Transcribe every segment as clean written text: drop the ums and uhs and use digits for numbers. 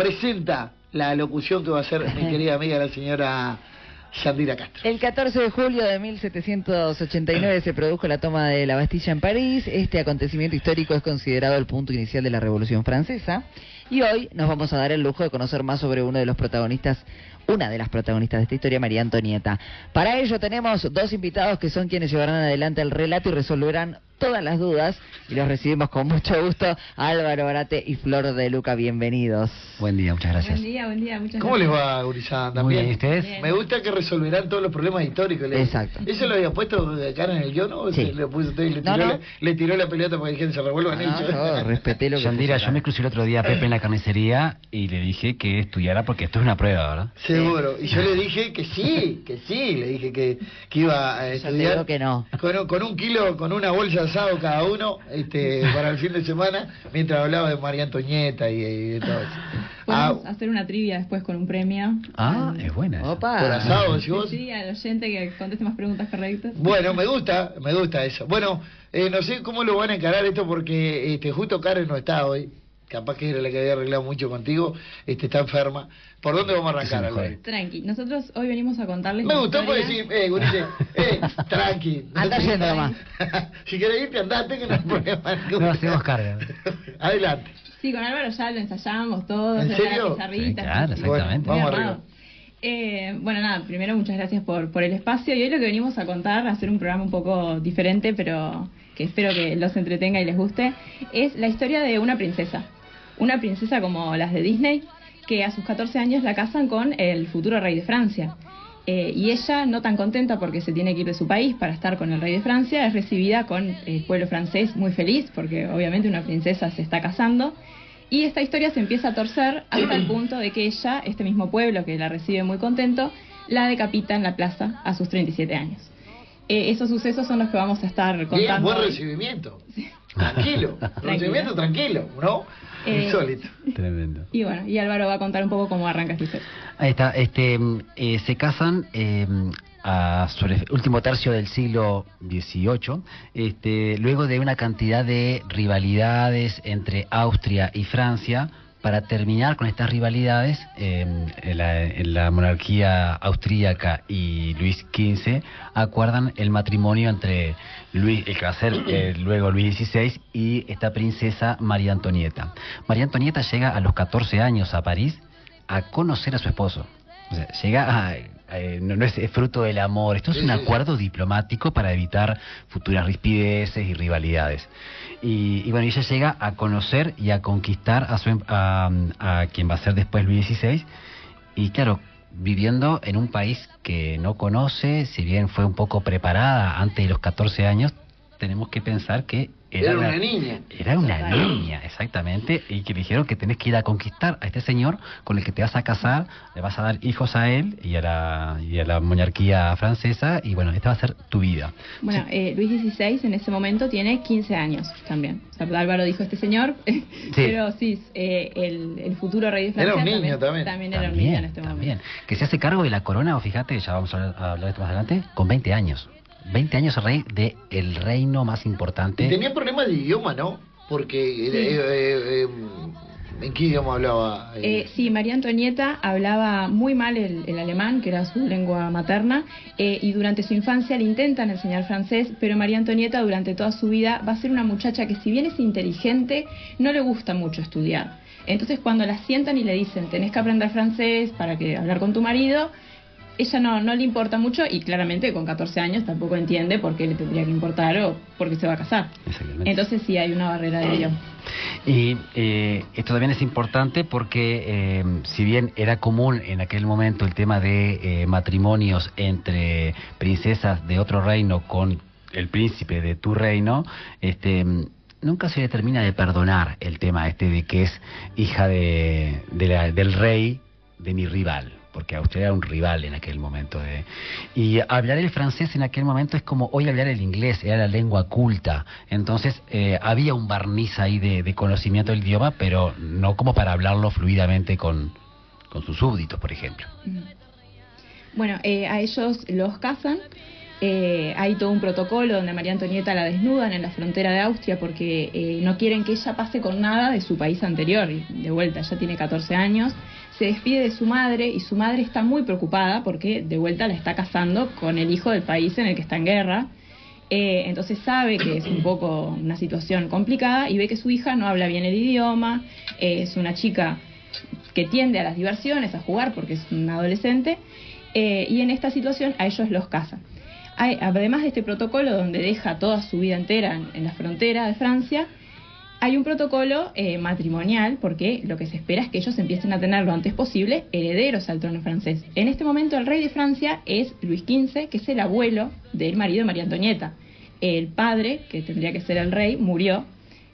Presenta la locución que va a hacer mi querida amiga la señora Yandira Castro. El 14 de julio de 1789 se produjo la toma de la Bastilla en París. Este acontecimiento histórico es considerado el punto inicial de la Revolución Francesa. Y hoy nos vamos a dar el lujo de conocer más sobre una de las protagonistas de esta historia, María Antonieta. Para ello tenemos dos invitados que son quienes llevarán adelante el relato y resolverán todas las dudas, y los recibimos con mucho gusto, Álvaro Barate y Flor de Luca. Bienvenidos. Buen día, muchas gracias. Buen día, muchas gracias. ¿Cómo les va, gurizada? ¿También? Muy bien, ¿y ustedes? Bien. Me gusta que resolverán todos los problemas históricos. Exacto. ¿Eso lo había puesto acá en el guión o Sí. le puso usted y le No, tiró, no. le tiró la pelota para que dijeron se revuelvan No, ellos? yo respeté lo que Yandira, puso yo me acá. crucé el otro día a Pepe en la carnicería y le dije que estudiara porque esto es una prueba, ¿verdad? Seguro. Y yo le dije que sí, le dije que iba a Yo te estudiar. digo que no. Con un kilo, con una bolsa de asado cada uno, para el fin de semana, mientras hablaba de María Antonieta y de todo eso. Podemos hacer una trivia después con un premio. Es buena. esa. Opa. por asado, decís vos. Sí, al oyente que conteste más preguntas correctas. Bueno, me gusta eso. Bueno, no sé cómo lo van a encarar esto porque justo Karen no está hoy. Capaz que era la que había arreglado mucho contigo. Está enferma. ¿Por dónde vamos a arrancar, Sí, mejor. Álvaro? Tranqui, nosotros hoy venimos a contarles Me la gustó por historia- decir, gurice, tranqui. Anda yendo nomás. Si querés irte, andate, que no hay problema. No hacemos carga. Adelante. Sí, con Álvaro ya lo ensayamos todos. ¿En era la serio? pizarrita, Sí, claro, sí, exactamente. muy Vamos armado. Bueno, nada, primero muchas gracias por el espacio. Y hoy lo que venimos a contar, a hacer un programa un poco diferente, pero que espero que los entretenga y les guste, es la historia de una princesa. Una princesa como las de Disney, que a sus 14 años la casan con el futuro rey de Francia. Y ella, no tan contenta porque se tiene que ir de su país para estar con el rey de Francia, es recibida con el pueblo francés muy feliz, porque obviamente una princesa se está casando. Y esta historia se empieza a torcer hasta el punto de que ella, este mismo pueblo que la recibe muy contento, la decapita en la plaza a sus 37 años. Esos sucesos son los que vamos a estar contando. Bien, buen hoy. recibimiento. Tranquilo. Recibimiento tranquilo, ¿no? Insólito. Tremendo. Y bueno, y Álvaro va a contar un poco cómo arranca esta historia. Ahí está, se casan sobre el último tercio del siglo XVIII, luego de una cantidad de rivalidades entre Austria y Francia. Para terminar con estas rivalidades, en la monarquía austríaca y Luis XV acuerdan el matrimonio entre Luis, el que va a ser luego Luis XVI, y esta princesa María Antonieta. María Antonieta llega a los 14 años a París a conocer a su esposo. O sea, llega no es fruto del amor, esto es Sí, un sí, acuerdo diplomático para evitar futuras rispideces y rivalidades. Y bueno, ella llega a conocer y a conquistar a quien va a ser después Luis XVI, y claro, viviendo en un país que no conoce, si bien fue un poco preparada antes de los 14 años, tenemos que pensar que Era una niña. Era una niña, exactamente, y que le dijeron que tenés que ir a conquistar a este señor con el que te vas a casar, le vas a dar hijos a él y a la monarquía francesa, y bueno, esta va a ser tu vida. Bueno, Luis XVI en ese momento tiene 15 años también. O sea, Álvaro dijo este señor, pero sí, el futuro rey de Francia Era un niño también. También era un niño en este momento. Que se hace cargo de la corona, fíjate, ya vamos a hablar de esto más adelante, con 20 años. 20 años rey del reino más importante. Y tenía problemas de idioma, ¿no? Porque... ¿en qué idioma hablaba? Sí, María Antonieta hablaba muy mal el alemán, que era su lengua materna, y durante su infancia le intentan enseñar francés, pero María Antonieta durante toda su vida va a ser una muchacha que, si bien es inteligente, no le gusta mucho estudiar. Entonces, cuando la sientan y le dicen, tenés que aprender francés para que hablar con tu marido, ella no le importa mucho, y claramente con 14 años tampoco entiende por qué le tendría que importar o por qué se va a casar. Exactamente. Entonces sí hay una barrera de idioma. Y esto también es importante porque si bien era común en aquel momento el tema de matrimonios entre princesas de otro reino con el príncipe de tu reino, nunca se le termina de perdonar el tema de que es hija del rey de mi rival, porque Austria era un rival en aquel momento. Y hablar el francés en aquel momento es como hoy hablar el inglés, era la lengua culta. Entonces había un barniz ahí de conocimiento del idioma, pero no como para hablarlo fluidamente con sus súbditos, por ejemplo. Bueno, a ellos los casan Hay todo un protocolo donde María Antonieta la desnudan en la frontera de Austria porque no quieren que ella pase con nada de su país anterior. Y de vuelta, ella tiene 14 años, se despide de su madre y su madre está muy preocupada porque de vuelta la está casando con el hijo del país en el que está en guerra. Entonces sabe que es un poco una situación complicada y ve que su hija no habla bien el idioma, es una chica que tiende a las diversiones, a jugar porque es una adolescente, y en esta situación a ellos los casan. Además de este protocolo donde deja toda su vida entera en la frontera de Francia, hay un protocolo matrimonial porque lo que se espera es que ellos empiecen a tener lo antes posible herederos al trono francés. En este momento el rey de Francia es Luis XV, que es el abuelo del marido de María Antonieta. El padre, que tendría que ser el rey, murió.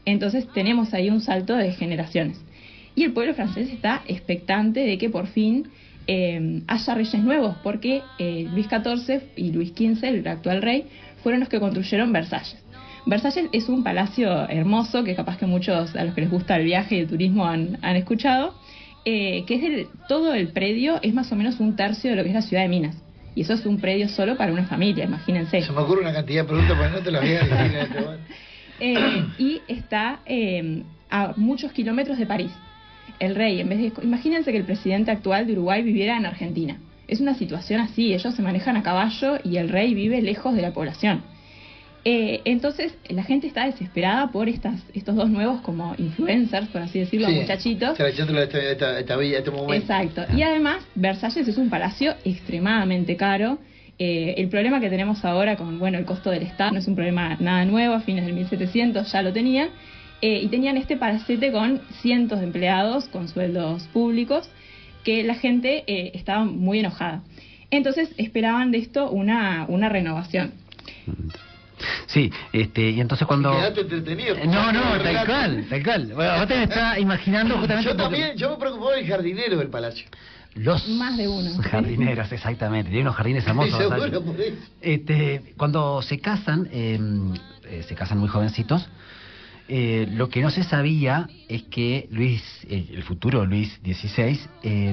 Entonces tenemos ahí un salto de generaciones. Y el pueblo francés está expectante de que por fin haya reyes nuevos, porque Luis XIV y Luis XV, el actual rey, fueron los que construyeron Versalles. Versalles es un palacio hermoso que capaz que muchos a los que les gusta el viaje y el turismo han escuchado, que es todo el predio es más o menos un tercio de lo que es la ciudad de Minas. Y eso es un predio solo para una familia, imagínense. Se me ocurre una cantidad de preguntas, pero no te las voy a decir en este momento. Y está a muchos kilómetros de París. El rey, imagínense que el presidente actual de Uruguay viviera en Argentina. Es una situación así, ellos se manejan a caballo y el rey vive lejos de la población. Entonces la gente está desesperada por estos dos nuevos como influencers, por así decirlo, Sí, muchachitos. Esta villa, este momento. Exacto. Y además Versalles es un palacio extremadamente caro. El problema que tenemos ahora con el costo del Estado no es un problema nada nuevo, a fines del 1700 ya lo tenían. Y tenían este palacete con cientos de empleados, con sueldos públicos, que la gente estaba muy enojada. Entonces esperaban de esto una renovación. Sí, y entonces cuando... Quedaste entretenido. No, tal cual. Bueno, usted me está imaginando justamente... Yo me preocupaba del jardinero del palacio. Los más de uno. Jardineros, exactamente. Tiene unos jardines hermosos. Sí, seguro, por eso. Cuando se casan muy jovencitos. Lo que no se sabía es que el futuro Luis XVI,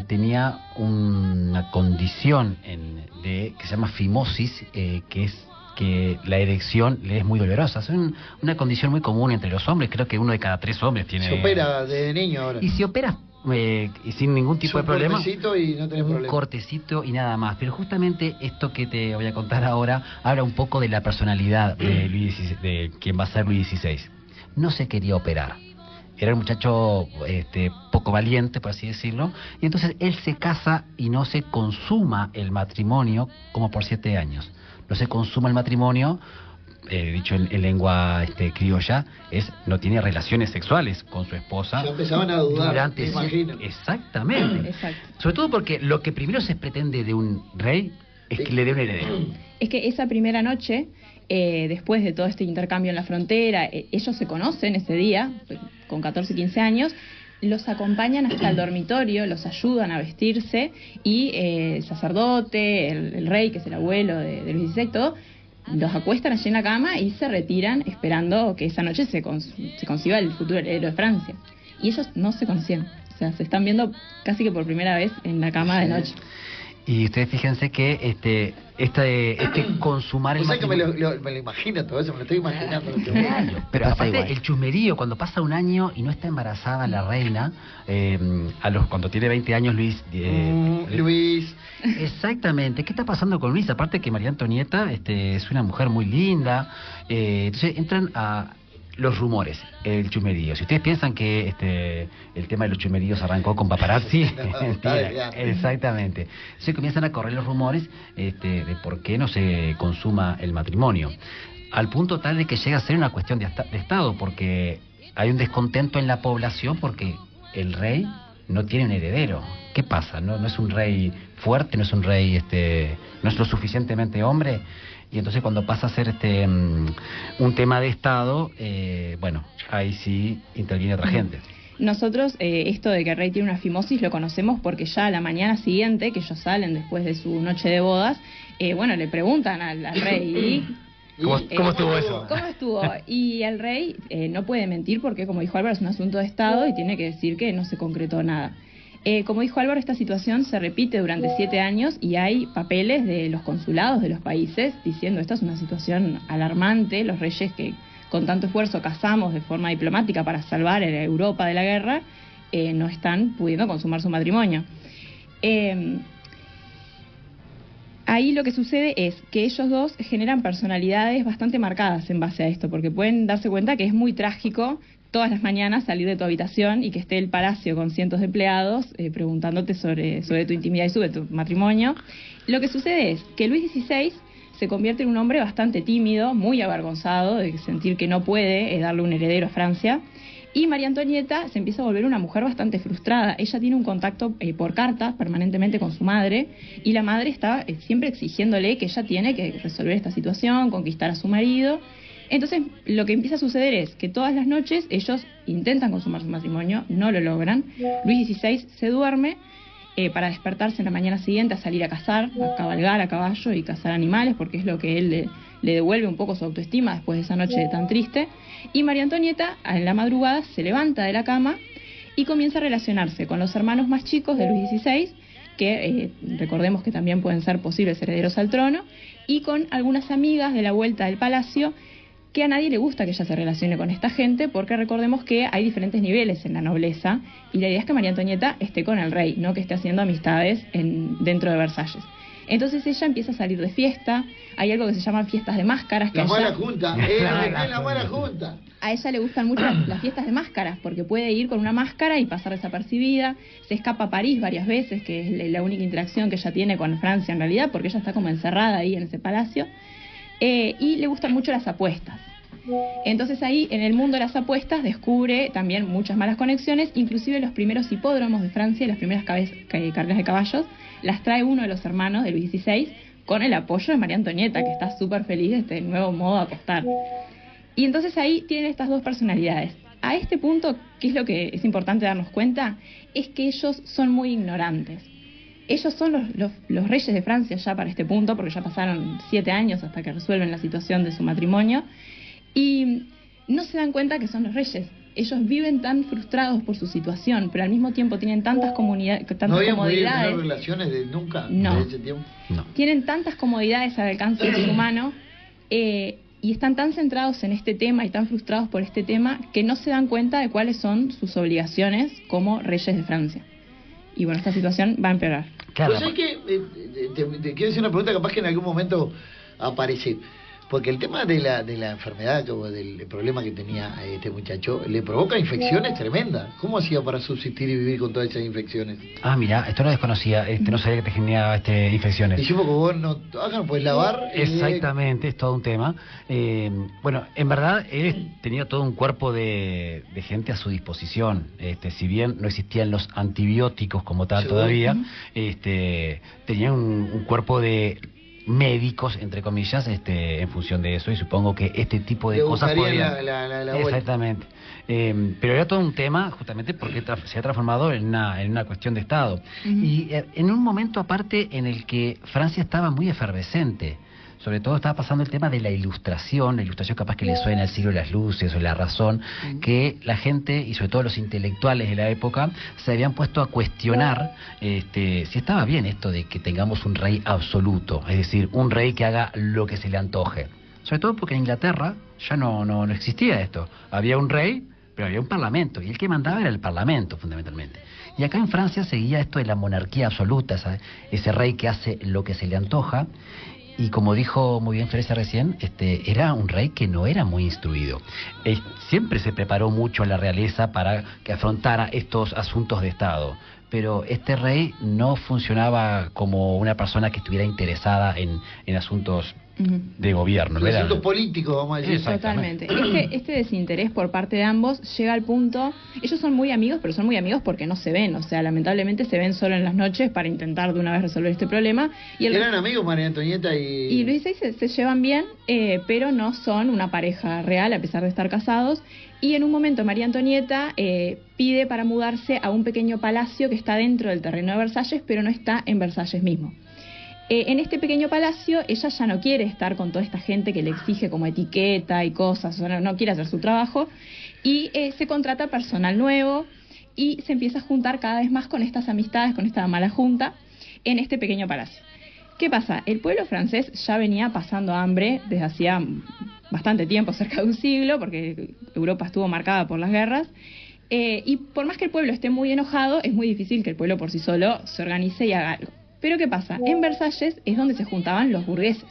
tenía una condición que se llama fimosis, que es que la erección le es muy dolorosa. Es una condición muy común entre los hombres. Creo que 1 de cada 3 hombres tiene. Se opera de niño ahora. Y se opera y sin ningún tipo de problema. Un cortecito y no tenés problema. Un cortecito y nada más. Pero justamente esto que te voy a contar ahora habla un poco de la personalidad de quien va a ser Luis XVI. No se quería operar. Era un muchacho poco valiente, por así decirlo, y entonces él se casa y no se consuma el matrimonio como por 7 años. No se consuma el matrimonio, dicho en lengua criolla, no tiene relaciones sexuales con su esposa. Ya empezaban a dudar, me imagino. Exactamente. Exacto. Sobre todo porque lo que primero se pretende de un rey es que le dé un heredero. Es que esa primera noche, después de todo este intercambio en la frontera, ellos se conocen ese día, con 14, 15 años, los acompañan hasta el dormitorio, los ayudan a vestirse y el sacerdote, el rey, que es el abuelo de Luis XVI, todo, los acuestan allí en la cama y se retiran esperando que esa noche se conciba el futuro heredero de Francia. Y ellos no se conocían, o sea, se están viendo casi que por primera vez en la cama de noche. Y ustedes fíjense que consumar el matrimonio... O sea que me lo imagino todo eso, me lo estoy imaginando. Claro, pero aparte el chusmerío, cuando pasa un año y no está embarazada la reina, cuando tiene 20 años Luis. Exactamente, ¿qué está pasando con Luis? Aparte que María Antonieta es una mujer muy linda, entonces entran a los rumores, el chusmerío. Si ustedes piensan que el tema de los chusmeríos arrancó con paparazzi, mentira, exactamente. Se comienzan a correr los rumores de por qué no se consuma el matrimonio, al punto tal de que llega a ser una cuestión de Estado, porque hay un descontento en la población porque el rey no tiene un heredero. ¿Qué pasa? No es un rey fuerte, no es un rey, no es lo suficientemente hombre. Y entonces cuando pasa a ser un tema de Estado, ahí sí interviene otra gente. Nosotros esto de que el rey tiene una fimosis lo conocemos porque ya a la mañana siguiente, que ellos salen después de su noche de bodas, le preguntan al rey ¿Cómo estuvo eso? ¿Cómo estuvo? Y el rey no puede mentir porque, como dijo Álvaro, es un asunto de Estado y tiene que decir que no se concretó nada. Como dijo Álvaro, esta situación se repite durante 7 años y hay papeles de los consulados de los países diciendo esta es una situación alarmante, los reyes que con tanto esfuerzo cazamos de forma diplomática para salvar a Europa de la guerra, no están pudiendo consumar su matrimonio. Ahí lo que sucede es que ellos dos generan personalidades bastante marcadas en base a esto, porque pueden darse cuenta que es muy trágico todas las mañanas salir de tu habitación y que esté el palacio con cientos de empleados preguntándote sobre tu intimidad y sobre tu matrimonio. Lo que sucede es que Luis XVI se convierte en un hombre bastante tímido, muy avergonzado de sentir que no puede darle un heredero a Francia. Y María Antonieta se empieza a volver una mujer bastante frustrada. Ella tiene un contacto por cartas permanentemente con su madre y la madre está siempre exigiéndole que ella tiene que resolver esta situación, conquistar a su marido. Entonces lo que empieza a suceder es que todas las noches ellos intentan consumar su matrimonio, no lo logran. Luis XVI se duerme para despertarse en la mañana siguiente a salir a cazar, a cabalgar a caballo y cazar animales, porque es lo que él le devuelve un poco su autoestima después de esa noche tan triste. Y María Antonieta, en la madrugada, se levanta de la cama y comienza a relacionarse con los hermanos más chicos de Luis XVI, que recordemos que también pueden ser posibles herederos al trono, y con algunas amigas de la vuelta del palacio, que a nadie le gusta que ella se relacione con esta gente, porque recordemos que hay diferentes niveles en la nobleza, y la idea es que María Antonieta esté con el rey, no que esté haciendo amistades dentro de Versalles. Entonces ella empieza a salir de fiesta, hay algo que se llaman fiestas de máscaras. La mala junta, la mala junta. A ella le gustan mucho las fiestas de máscaras, porque puede ir con una máscara y pasar desapercibida. Se escapa a París varias veces, que es la única interacción que ella tiene con Francia en realidad, porque ella está como encerrada ahí en ese palacio. Y le gustan mucho las apuestas. Entonces ahí, en el mundo de las apuestas, descubre también muchas malas conexiones, inclusive los primeros hipódromos de Francia y las primeras carreras de caballos las trae uno de los hermanos de Luis XVI con el apoyo de María Antonieta, que está súper feliz de este nuevo modo de apostar. Y entonces ahí tienen estas dos personalidades. A este punto, ¿qué es lo que es importante darnos cuenta? Es que ellos son muy ignorantes. Ellos son los reyes de Francia ya para este punto, porque ya pasaron 7 años hasta que resuelven la situación de su matrimonio, y no se dan cuenta que son los reyes. Ellos viven tan frustrados por su situación, pero al mismo tiempo tienen tantas comodidades. ¿No habían podido relaciones de nunca? No. De ese tiempo? No. Tienen tantas comodidades al alcance de su mano y están tan centrados en este tema y tan frustrados por este tema que no se dan cuenta de cuáles son sus obligaciones como reyes de Francia. Y bueno, esta situación va a empeorar. Claro. Pues es que te quiero hacer una pregunta capaz que en algún momento aparece. Porque el tema de la enfermedad, o del problema que tenía este muchacho, le provoca infecciones tremendas. ¿Cómo hacía para subsistir y vivir con todas esas infecciones? Ah, mira, esto lo desconocía, no sabía que te generaba infecciones. Y yo, porque vos no puedes lavar. Exactamente, es todo un tema. Bueno, en verdad, él tenía todo un cuerpo de gente a su disposición. Si bien no existían los antibióticos como tal todavía, tenía un cuerpo de médicos, entre comillas, en función de eso, y supongo que este tipo de cosas podrían... la Exactamente. Pero era todo un tema justamente porque se ha transformado en una cuestión de Estado. Y en un momento aparte en el que Francia estaba muy efervescente. Sobre todo estaba pasando el tema de la ilustración capaz que le suena el siglo de las luces o la razón, que la gente, y sobre todo los intelectuales de la época, se habían puesto a cuestionar si estaba bien esto de que tengamos un rey absoluto, es decir, un rey que haga lo que se le antoje. Sobre todo porque en Inglaterra ya no existía esto. Había un rey, pero había un parlamento, y el que mandaba era el parlamento, fundamentalmente. Y acá en Francia seguía esto de la monarquía absoluta, ese rey que hace lo que se le antoja. Y como dijo muy bien Florencia recién, era un rey que no era muy instruido. Siempre se preparó mucho a la realeza para que afrontara estos asuntos de Estado. Pero este rey no funcionaba como una persona que estuviera interesada en asuntos de gobierno. En asuntos políticos, vamos a decir. Totalmente. Este desinterés por parte de ambos llega al punto... Ellos son muy amigos, pero son muy amigos porque no se ven. O sea, lamentablemente se ven solo en las noches para intentar de una vez resolver este problema. ¿Eran amigos María Antonieta y Luis XVI? Se llevan bien, pero no son una pareja real, a pesar de estar casados. Y en un momento María Antonieta pide para mudarse a un pequeño palacio que está dentro del terreno de Versalles, pero no está en Versalles mismo. En este pequeño palacio ella ya no quiere estar con toda esta gente que le exige como etiqueta y cosas, no quiere hacer su trabajo, y se contrata personal nuevo y se empieza a juntar cada vez más con estas amistades, con esta mala junta, en este pequeño palacio. ¿Qué pasa? El pueblo francés ya venía pasando hambre desde hacía bastante tiempo, cerca de un siglo, porque Europa estuvo marcada por las guerras, y por más que el pueblo esté muy enojado, es muy difícil que el pueblo por sí solo se organice y haga algo. Pero ¿qué pasa? En Versalles es donde se juntaban los burgueses.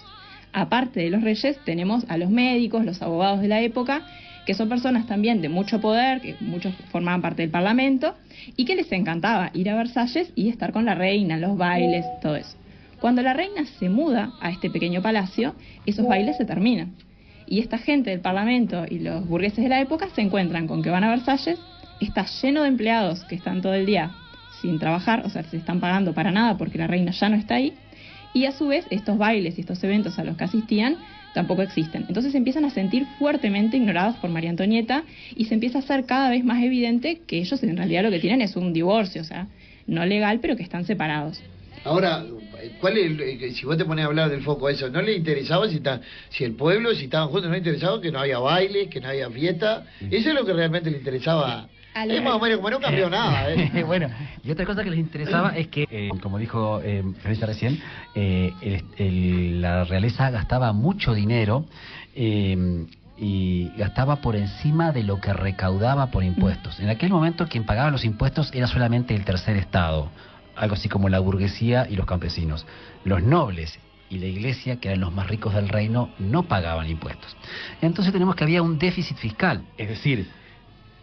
Aparte de los reyes, tenemos a los médicos, los abogados de la época, que son personas también de mucho poder, que muchos formaban parte del parlamento, y que les encantaba ir a Versalles y estar con la reina, los bailes, todo eso. Cuando la reina se muda a este pequeño palacio, esos bailes se terminan. Y esta gente del parlamento y los burgueses de la época se encuentran con que van a Versalles, está lleno de empleados que están todo el día sin trabajar, o sea, se están pagando para nada porque la reina ya no está ahí, y a su vez estos bailes y estos eventos a los que asistían tampoco existen. Entonces se empiezan a sentir fuertemente ignorados por María Antonieta y se empieza a hacer cada vez más evidente que ellos en realidad lo que tienen es un divorcio, o sea, no legal, pero que están separados. Ahora, ¿cuál es si vos te pones a hablar del foco eso? ¿No le interesaba si el pueblo, si estaban juntos, no le interesaba que no había baile, que no había fiesta? Eso es lo que realmente le interesaba. Es más o menos como no cambió nada. Bueno, y otra cosa que les interesaba es que, como dijo Florencia recién, la realeza gastaba mucho dinero y gastaba por encima de lo que recaudaba por impuestos. En aquel momento quien pagaba los impuestos era solamente el tercer estado, algo así como la burguesía y los campesinos. Los nobles y la iglesia, que eran los más ricos del reino, no pagaban impuestos. Entonces tenemos que había un déficit fiscal, es decir,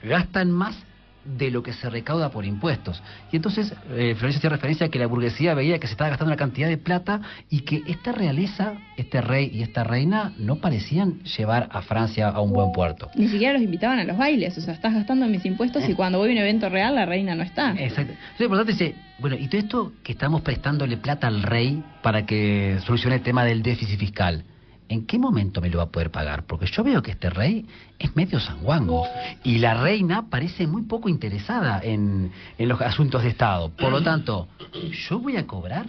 gastan más de lo que se recauda por impuestos. Y entonces Florencia hacía referencia a que la burguesía veía que se estaba gastando una cantidad de plata y que esta realeza, este rey y esta reina no parecían llevar a Francia a un buen puerto. Ni siquiera los invitaban a los bailes, o sea, estás gastando mis impuestos y cuando voy a un evento real la reina no está. Exacto. Entonces, por lo tanto, dice, bueno, y todo esto que estamos prestándole plata al rey para que solucione el tema del déficit fiscal, ¿en qué momento me lo va a poder pagar? Porque yo veo que este rey es medio sanguango y la reina parece muy poco interesada en los asuntos de Estado. Por lo tanto, ¿yo voy a cobrar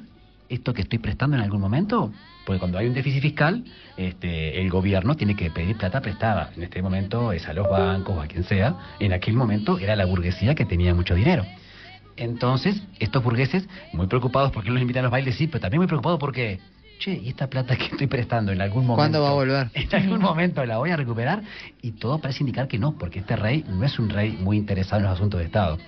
esto que estoy prestando en algún momento? Porque cuando hay un déficit fiscal, el gobierno tiene que pedir plata prestada. En este momento es a los bancos o a quien sea. En aquel momento era la burguesía que tenía mucho dinero. Entonces, estos burgueses, muy preocupados porque no los invitan a los bailes, sí, pero también muy preocupados porque... Che, ¿y esta plata que estoy prestando en algún momento? ¿Cuándo va a volver? En algún momento la voy a recuperar, y todo parece indicar que no, porque este rey no es un rey muy interesado en los asuntos de Estado.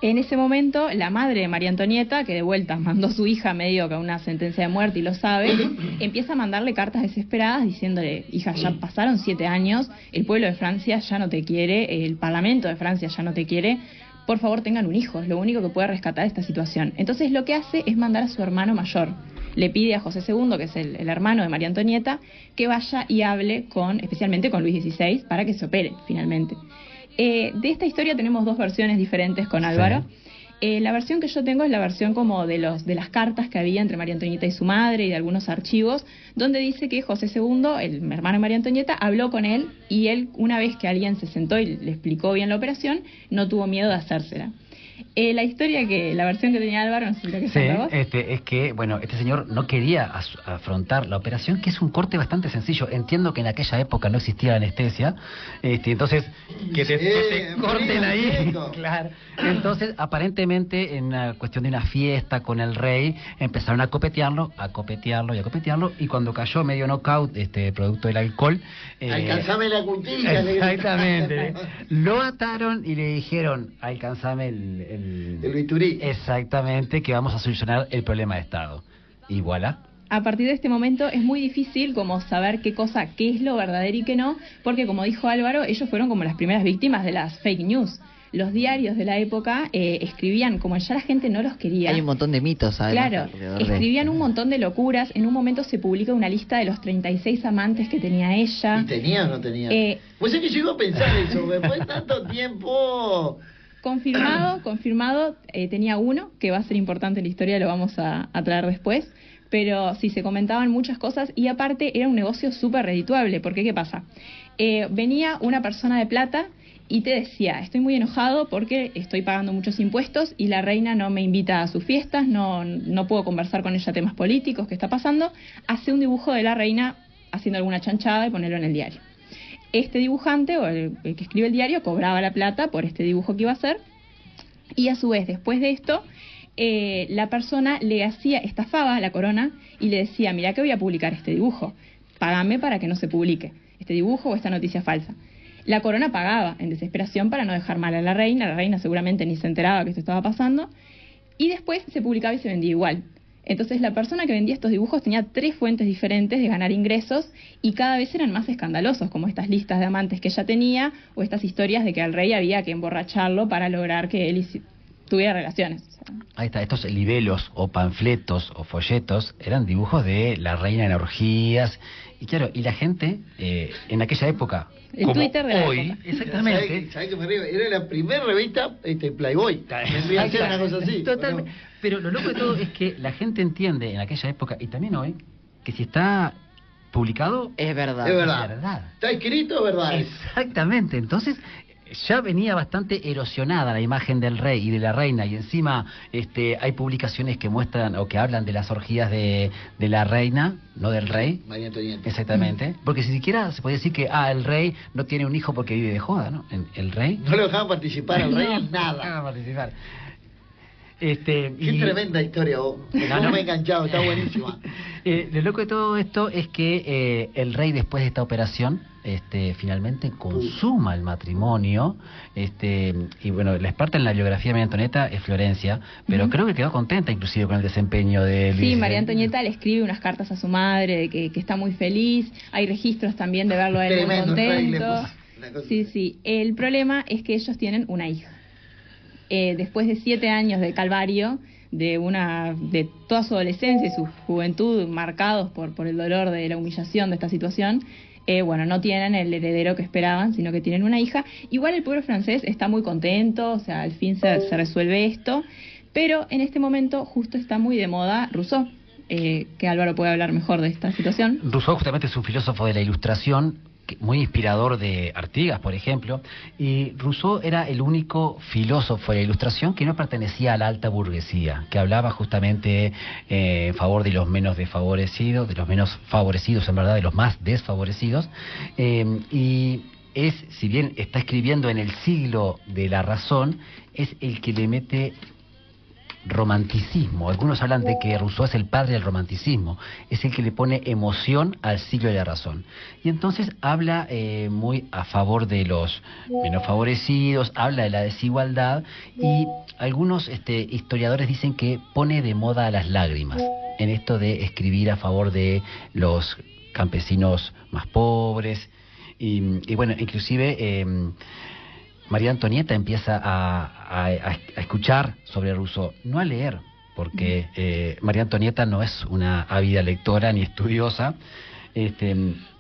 En ese momento, la madre de María Antonieta, que de vuelta mandó a su hija medio que a una sentencia de muerte y lo sabe, empieza a mandarle cartas desesperadas diciéndole, hija, ya pasaron 7 años, el pueblo de Francia ya no te quiere, el parlamento de Francia ya no te quiere, por favor tengan un hijo, es lo único que puede rescatar esta situación. Entonces lo que hace es mandar a su hermano mayor. Le pide a José II, que es el hermano de María Antonieta, que vaya y hable especialmente con Luis XVI, para que se opere finalmente. De esta historia tenemos 2 versiones diferentes con Álvaro. Sí. La versión que yo tengo es la versión como de las cartas que había entre María Antonieta y su madre y de algunos archivos, donde dice que José II, el hermano de María Antonieta, habló con él y él, una vez que alguien se sentó y le explicó bien la operación, no tuvo miedo de hacérsela. La versión que tenía Álvaro, no sé si lo que es que, bueno, este señor no quería afrontar la operación, que es un corte bastante sencillo. Entiendo que en aquella época no existía anestesia, entonces que te corten ahí. Claro. Entonces, aparentemente, en una cuestión de una fiesta con el rey, empezaron a copetearlo, y cuando cayó medio knockout, producto del alcohol, alcanzame la cuchilla. Exactamente. Lo ataron y le dijeron, alcanzame el bisturí. Exactamente, que vamos a solucionar el problema de Estado. Y voilà. A partir de este momento es muy difícil como saber qué es lo verdadero y qué no, porque como dijo Álvaro, ellos fueron como las primeras víctimas de las fake news. Los diarios de la época escribían, como ya la gente no los quería. Hay un montón de mitos, además. Claro, escribían un montón de locuras. En un momento se publica una lista de los 36 amantes que tenía ella. ¿Y tenía o no tenía? Pues es que yo iba a pensar eso, después de tanto tiempo... Confirmado, tenía uno, que va a ser importante en la historia, lo vamos a traer después, pero sí, se comentaban muchas cosas y aparte era un negocio súper redituable, porque ¿qué pasa? Venía una persona de plata y te decía, estoy muy enojado porque estoy pagando muchos impuestos y la reina no me invita a sus fiestas, no puedo conversar con ella temas políticos, ¿qué está pasando? Hace un dibujo de la reina haciendo alguna chanchada y ponerlo en el diario. Este dibujante, o el que escribe el diario, cobraba la plata por este dibujo que iba a hacer Y a su vez, después de esto, la persona estafaba a la corona y le decía, mira que voy a publicar este dibujo, págame para que no se publique este dibujo o esta noticia falsa. La corona pagaba en desesperación para no dejar mal a la reina seguramente ni se enteraba que esto estaba pasando, y después se publicaba y se vendía igual. Entonces la persona que vendía estos dibujos tenía 3 fuentes diferentes de ganar ingresos y cada vez eran más escandalosos, como estas listas de amantes que ella tenía o estas historias de que al rey había que emborracharlo para lograr que él tuviera relaciones. Ahí está, estos libelos o panfletos o folletos eran dibujos de la reina en orgías. Y claro, y la gente en aquella época, el como Twitter de la hoy, época. exactamente. ¿Sabés que me río? Era la primera revista Playboy. Vendría a ser una cosa así. Totalmente. Pero lo loco de todo es que la gente entiende en aquella época, y también hoy, que si está publicado, Es verdad. Es verdad. verdad. Está escrito, es verdad. Exactamente. Entonces, ya venía bastante erosionada la imagen del rey y de la reina, y encima hay publicaciones que muestran o que hablan de las orgías de la reina, no del rey. María Antonieta. Exactamente. Porque si siquiera se puede decir que el rey no tiene un hijo porque vive de joda, ¿no? El rey No lo dejaban participar al rey en no nada. dejaban participar. Qué tremenda historia vos. No me he enganchado, está buenísima. Lo loco de todo esto es que el rey, después de esta operación, finalmente consuma el matrimonio. Y bueno, la experta en la biografía de María Antonieta es Florencia, pero creo que quedó contenta inclusive con el desempeño de Luis. Sí, María Antonieta le escribe unas cartas a su madre de que está muy feliz. Hay registros también de verlo a él muy Tremendo, el rey le contento. puso una cosa Sí, así. sí. El problema es que ellos tienen una hija. Después de 7 años de calvario, de toda su adolescencia y su juventud marcados por el dolor de la humillación de esta situación, no tienen el heredero que esperaban, sino que tienen una hija. Igual el pueblo francés está muy contento, o sea, al fin se resuelve esto, pero en este momento justo está muy de moda Rousseau, que Álvaro puede hablar mejor de esta situación. Rousseau justamente es un filósofo de la Ilustración, muy inspirador de Artigas, por ejemplo, y Rousseau era el único filósofo de la Ilustración que no pertenecía a la alta burguesía, que hablaba justamente en favor de los menos desfavorecidos, de los menos favorecidos, en verdad, de los más desfavorecidos, y es, si bien está escribiendo en el siglo de la razón, es el que le mete romanticismo. Algunos hablan de que Rousseau es el padre del romanticismo, es el que le pone emoción al siglo de la razón. Y entonces habla muy a favor de los menos favorecidos, habla de la desigualdad, y algunos historiadores dicen que pone de moda a las lágrimas en esto de escribir a favor de los campesinos más pobres. Y bueno, inclusive María Antonieta empieza a escuchar sobre Rousseau, no a leer, porque María Antonieta no es una ávida lectora ni estudiosa.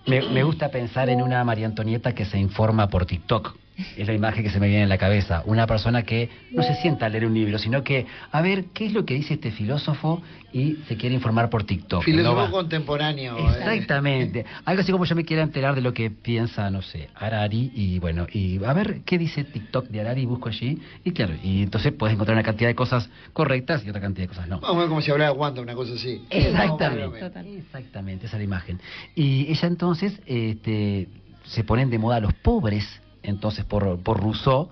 Me gusta pensar en una María Antonieta que se informa por TikTok. Es la imagen que se me viene en la cabeza. Una persona que no se sienta a leer un libro, sino que a ver qué es lo que dice este filósofo y se quiere informar por TikTok. Filósofo contemporáneo. Exactamente. Algo así como yo me quiera enterar de lo que piensa, no sé, Harari, y bueno, y a ver qué dice TikTok de Harari, busco allí, y claro, y entonces puedes encontrar una cantidad de cosas correctas y otra cantidad de cosas no. Vamos a ver cómo se hablaba Wanda, una cosa así. Exactamente. Total. Exactamente, esa es la imagen. Y ella entonces se ponen de moda los pobres, entonces por Rousseau,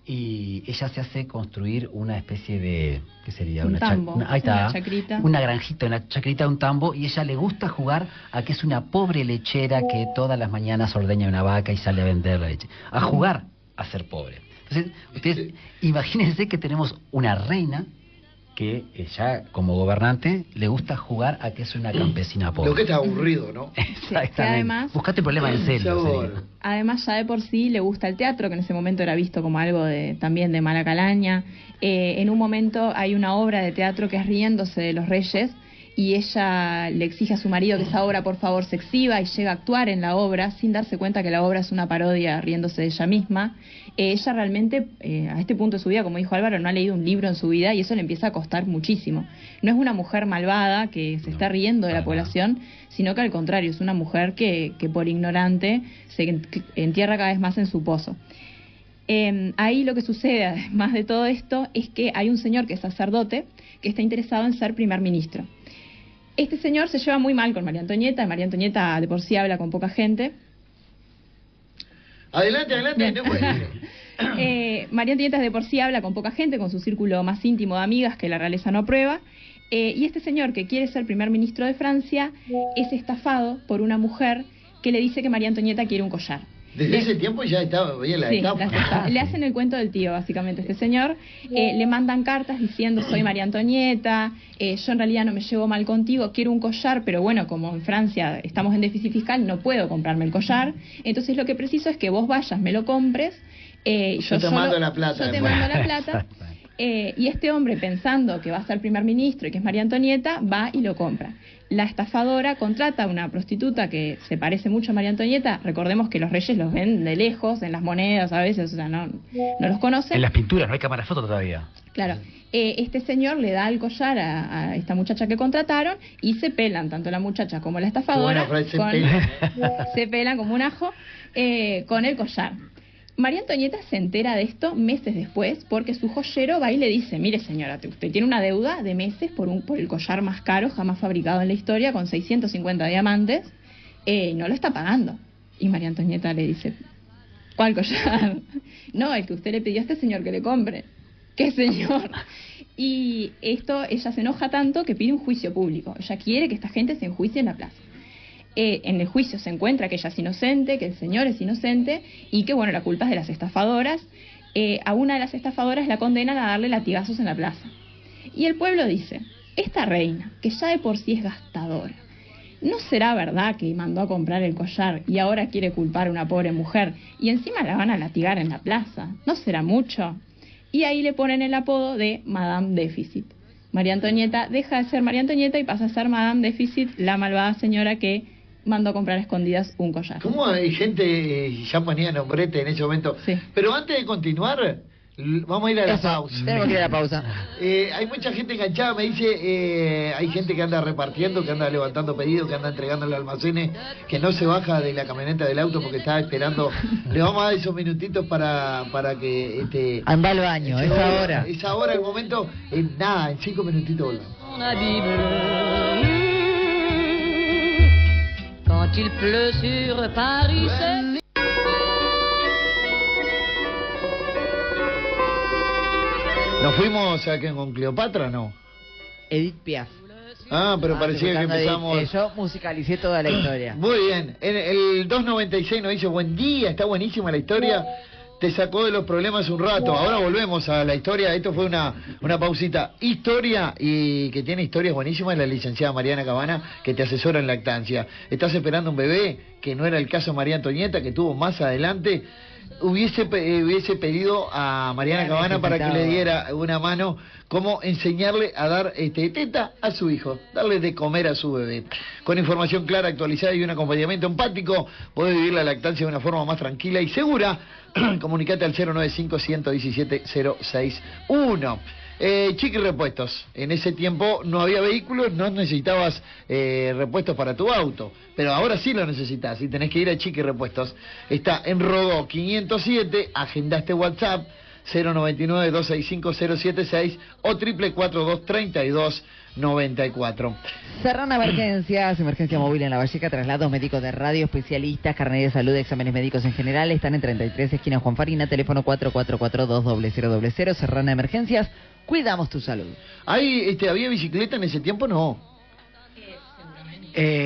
y ella se hace construir una especie de, ¿qué sería? Un tambo, ahí está, una chacrita. una granjita, una chacrita, un tambo, y ella le gusta jugar a que es una pobre lechera que todas las mañanas ordeña una vaca y sale a vender la leche, a jugar a ser pobre. Entonces, ustedes imagínense que tenemos una reina que ya como gobernante le gusta jugar a que es una campesina pobre. Lo que está aburrido, ¿no? Exactamente. Que además- Buscate problema en serio. Sabor. sería. Además, ya de por sí le gusta el teatro, que en ese momento era visto como algo también de mala calaña. En un momento hay una obra de teatro que es Riéndose de los Reyes, y ella le exige a su marido que esa obra por favor se exhiba, y llega a actuar en la obra sin darse cuenta que la obra es una parodia riéndose de ella misma. Ella realmente, a este punto de su vida, como dijo Álvaro, no ha leído un libro en su vida, y eso le empieza a costar muchísimo. No es una mujer malvada que se está riendo de la para nada. población, sino que al contrario, es una mujer que por ignorante se entierra cada vez más en su pozo. Ahí lo que sucede, además de todo esto, es que hay un señor que es sacerdote que está interesado en ser primer ministro. Este señor se lleva muy mal con María Antonieta. María Antonieta de por sí habla con poca gente. Adelante, Bien. no puede. María Antonieta de por sí habla con poca gente, con su círculo más íntimo de amigas que la realeza no aprueba. Y este señor que quiere ser primer ministro de Francia es estafado por una mujer que le dice que María Antonieta quiere un collar. Desde ese tiempo ya estaba, veía la Sí, etapa. le hacen el cuento del tío, básicamente, este señor. Le mandan cartas diciendo, soy María Antonieta, yo en realidad no me llevo mal contigo, quiero un collar, pero bueno, como en Francia estamos en déficit fiscal, no puedo comprarme el collar. Entonces lo que preciso es que vos vayas, me lo compres. Yo te mando la plata. Yo te mando la plata. Y este hombre, pensando que va a ser primer ministro y que es María Antonieta, va y lo compra. La estafadora contrata a una prostituta que se parece mucho a María Antonieta. Recordemos que los reyes los ven de lejos, en las monedas a veces, o sea, no los conocen. En las pinturas, no hay cámara foto todavía. Claro. Este señor le da el collar a esta muchacha que contrataron y se pelan, tanto la muchacha como la estafadora. Se pelan como un ajo con el collar. María Antonieta se entera de esto meses después porque su joyero va y le dice, mire señora, usted tiene una deuda de meses por el collar más caro jamás fabricado en la historia con 650 diamantes, no lo está pagando. Y María Antonieta le dice, ¿cuál collar? No, el que usted le pidió a este señor que le compre. ¿Qué señor? Y ella se enoja tanto que pide un juicio público. Ella quiere que esta gente se enjuicie en la plaza. En el juicio se encuentra que ella es inocente, que el señor es inocente y que, bueno, la culpa es de las estafadoras. A una de las estafadoras la condenan a darle latigazos en la plaza. Y el pueblo dice, esta reina, que ya de por sí es gastadora, ¿no será verdad que mandó a comprar el collar y ahora quiere culpar a una pobre mujer y encima la van a latigar en la plaza? ¿No será mucho? Y ahí le ponen el apodo de Madame Déficit. María Antonieta deja de ser María Antonieta y pasa a ser Madame Déficit, la malvada señora que mandó a comprar a escondidas un collar. ¿Cómo hay gente ya ponía nombrete en ese momento? Sí. Pero antes de continuar, vamos a ir a la pausa. Tenemos que ir a la pausa. Hay mucha gente enganchada, me dice, hay gente que anda repartiendo, que anda levantando pedidos, que anda entregando los almacenes, que no se baja de la camioneta del auto porque está esperando. Le vamos a dar esos minutitos para que... Anda al baño, es ahora. Es ahora el momento, nada, en 5 minutitos volvemos. Quand il pleut sur Paris, ¿Nos fuimos a con Cleopatra, no? Edith Piaf. Ah, pero parecía que empezamos... Yo musicalicé toda la historia. Muy bien. El 296 nos dice, buen día, está buenísima la historia. Te sacó de los problemas un rato. Ahora volvemos a la historia. Esto fue una pausita. Historia, y que tiene historias buenísimas, la licenciada Mariana Cabana, que te asesora en lactancia. Estás esperando un bebé, que no era el caso de María Antonieta, que tuvo más adelante. Hubiese pedido a Mariana Cabana para que le diera una mano, cómo enseñarle a dar teta a su hijo, darle de comer a su bebé. Con información clara, actualizada y un acompañamiento empático, podés vivir la lactancia de una forma más tranquila y segura. Comunicate al 095-117-061. Chiqui Repuestos. En ese tiempo no había vehículos, no necesitabas repuestos para tu auto, pero ahora sí lo necesitas y tenés que ir a Chiqui Repuestos. Está en Rodó 507, agendaste WhatsApp 099-265-076 o 442-3294. Serrana Emergencias, emergencia móvil en La Valleca, traslados médicos de radio, especialistas, carnet de salud, exámenes médicos en general. Están en 33, esquina Juan Farina, teléfono 4442-0000. Serrana Emergencias, cuidamos tu salud. ¿Había bicicleta en ese tiempo? No.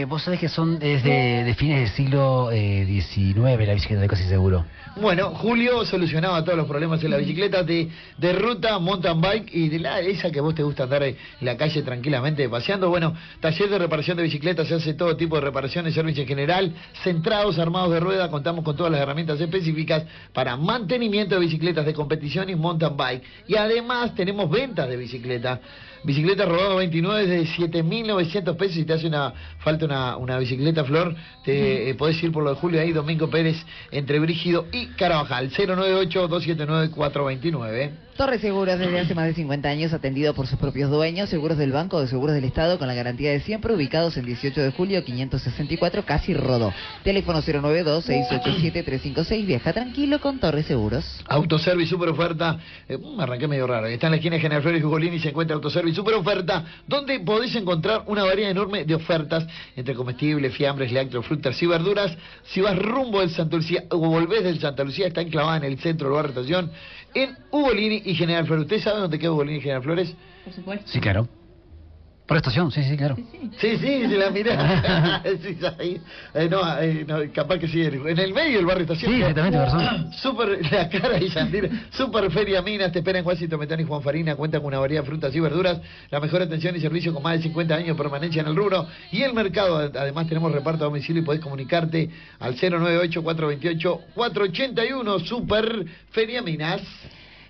Vos sabés que son desde fines del siglo XIX la bicicleta, de casi seguro. Bueno, Julio solucionaba todos los problemas en la bicicleta de ruta, mountain bike y de esa que vos te gusta andar en la calle tranquilamente paseando. Bueno, taller de reparación de bicicletas, se hace todo tipo de reparaciones, servicio en general, centrados, armados de rueda, contamos con todas las herramientas específicas para mantenimiento de bicicletas de competición y mountain bike. Y además tenemos ventas de bicicleta. Bicicleta Rodado 29 de 7.900 pesos. Si te hace falta una bicicleta, Flor, te podés ir por lo de Julio ahí, Domingo Pérez, entre Brígido y Carabajal. 098-279-429. Torres Seguros, desde hace más de 50 años, atendido por sus propios dueños, seguros del Banco de Seguros del Estado con la garantía de siempre, ubicados en 18 de julio 564, casi Rodó. Teléfono 092-687-356, viaja tranquilo con Torres Seguros. Autoservice super oferta, me arranqué medio raro. Está en la esquina de General Flores y Ugolini y se encuentra Autoservice super oferta, donde podés encontrar una variedad enorme de ofertas entre comestibles, fiambres, lácteos, frutas y verduras. Si vas rumbo del Santa Lucía o volvés del Santa Lucía, está enclavada en el centro del barrio Estación, en Ugolini y General Flores. ¿Usted sabe dónde queda Ugolini y General Flores? Por supuesto. Sí, claro. Por estación, sí, claro. Sí, se la mirá. Sí, ahí. No, capaz que sí, en el medio del barrio Estación. Sí, exactamente, razón. Super, la cara de Yandir, Super Feria Minas, te espera en Washington, Metán y Juan Farina, cuenta con una variedad de frutas y verduras, la mejor atención y servicio con más de 50 años de permanencia en el rubro, y el mercado, además tenemos reparto a domicilio y podés comunicarte al 098-428-481, Super Feria Minas.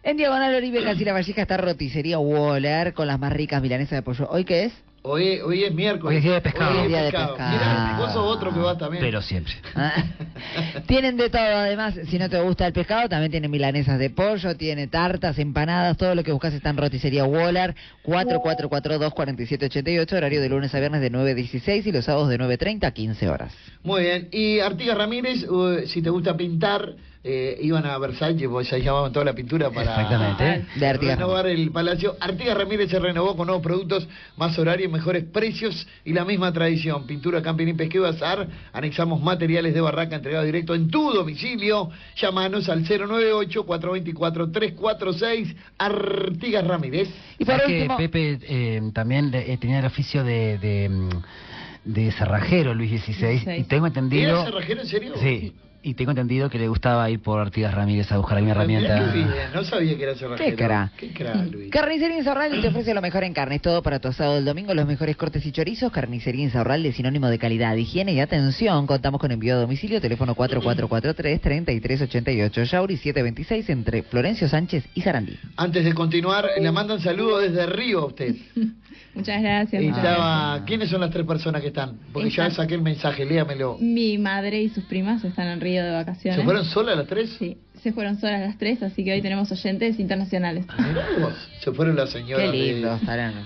En Diagonal Oribe, casi La Valleja, está Roticería Waller con las más ricas milanesas de pollo. ¿Hoy qué es? Hoy es miércoles. Hoy es día de pescado. Hoy es Día de pescado. pescado. Mirá, vos sos otro que va también. Pero siempre. Tienen de todo, además, si no te gusta el pescado, también tienen milanesas de pollo, tiene tartas, empanadas, todo lo que buscas está en Roticería Waller, 4442-4788, horario de lunes a viernes de 9 a 16 y los sábados de 9:30 a 15 horas. Muy bien. Y Artigas Ramírez, si te gusta pintar, iban a Versalles, pues ya llamaban toda la pintura para Exactamente. De Artigas renovar el palacio. Artigas Ramírez se renovó con nuevos productos, más horarios, mejores precios y la misma tradición. Pintura, camping y pesqueo azar. Anexamos materiales de barraca entregado directo en tu domicilio. Llámanos al 098-424-346. Artigas Ramírez. Y por ¿Sabes que último, Pepe también tenía el oficio de cerrajero, Luis XVI, y tengo entendido... ¿Era cerrajero en serio? Sí, y tengo entendido que le gustaba ir por Artigas Ramírez a buscar alguna herramienta. Mirá qué bien, no sabía que era cerrajero. Qué cra. Qué cra, Luis. Carnicería Insaurralde te ofrece lo mejor en carnes, todo para tu asado del domingo, los mejores cortes y chorizos. Carnicería Insaurralde, sinónimo de calidad, higiene y atención. Contamos con envío a domicilio, teléfono 4443-3388, Yauri 726, entre Florencio Sánchez y Sarandí. Antes de continuar, le mandan saludos desde Río a usted. Muchas gracias. muchas Estaba... ¿Quiénes son las tres personas que están? Porque ya saqué el mensaje, léamelo. gracias. Mi madre y sus primas están en Río de vacaciones. ¿Se fueron solas las tres? Sí, se fueron solas las tres, así que hoy tenemos oyentes internacionales. Mirá vos, se fueron las señoras. Qué lindo, estarán.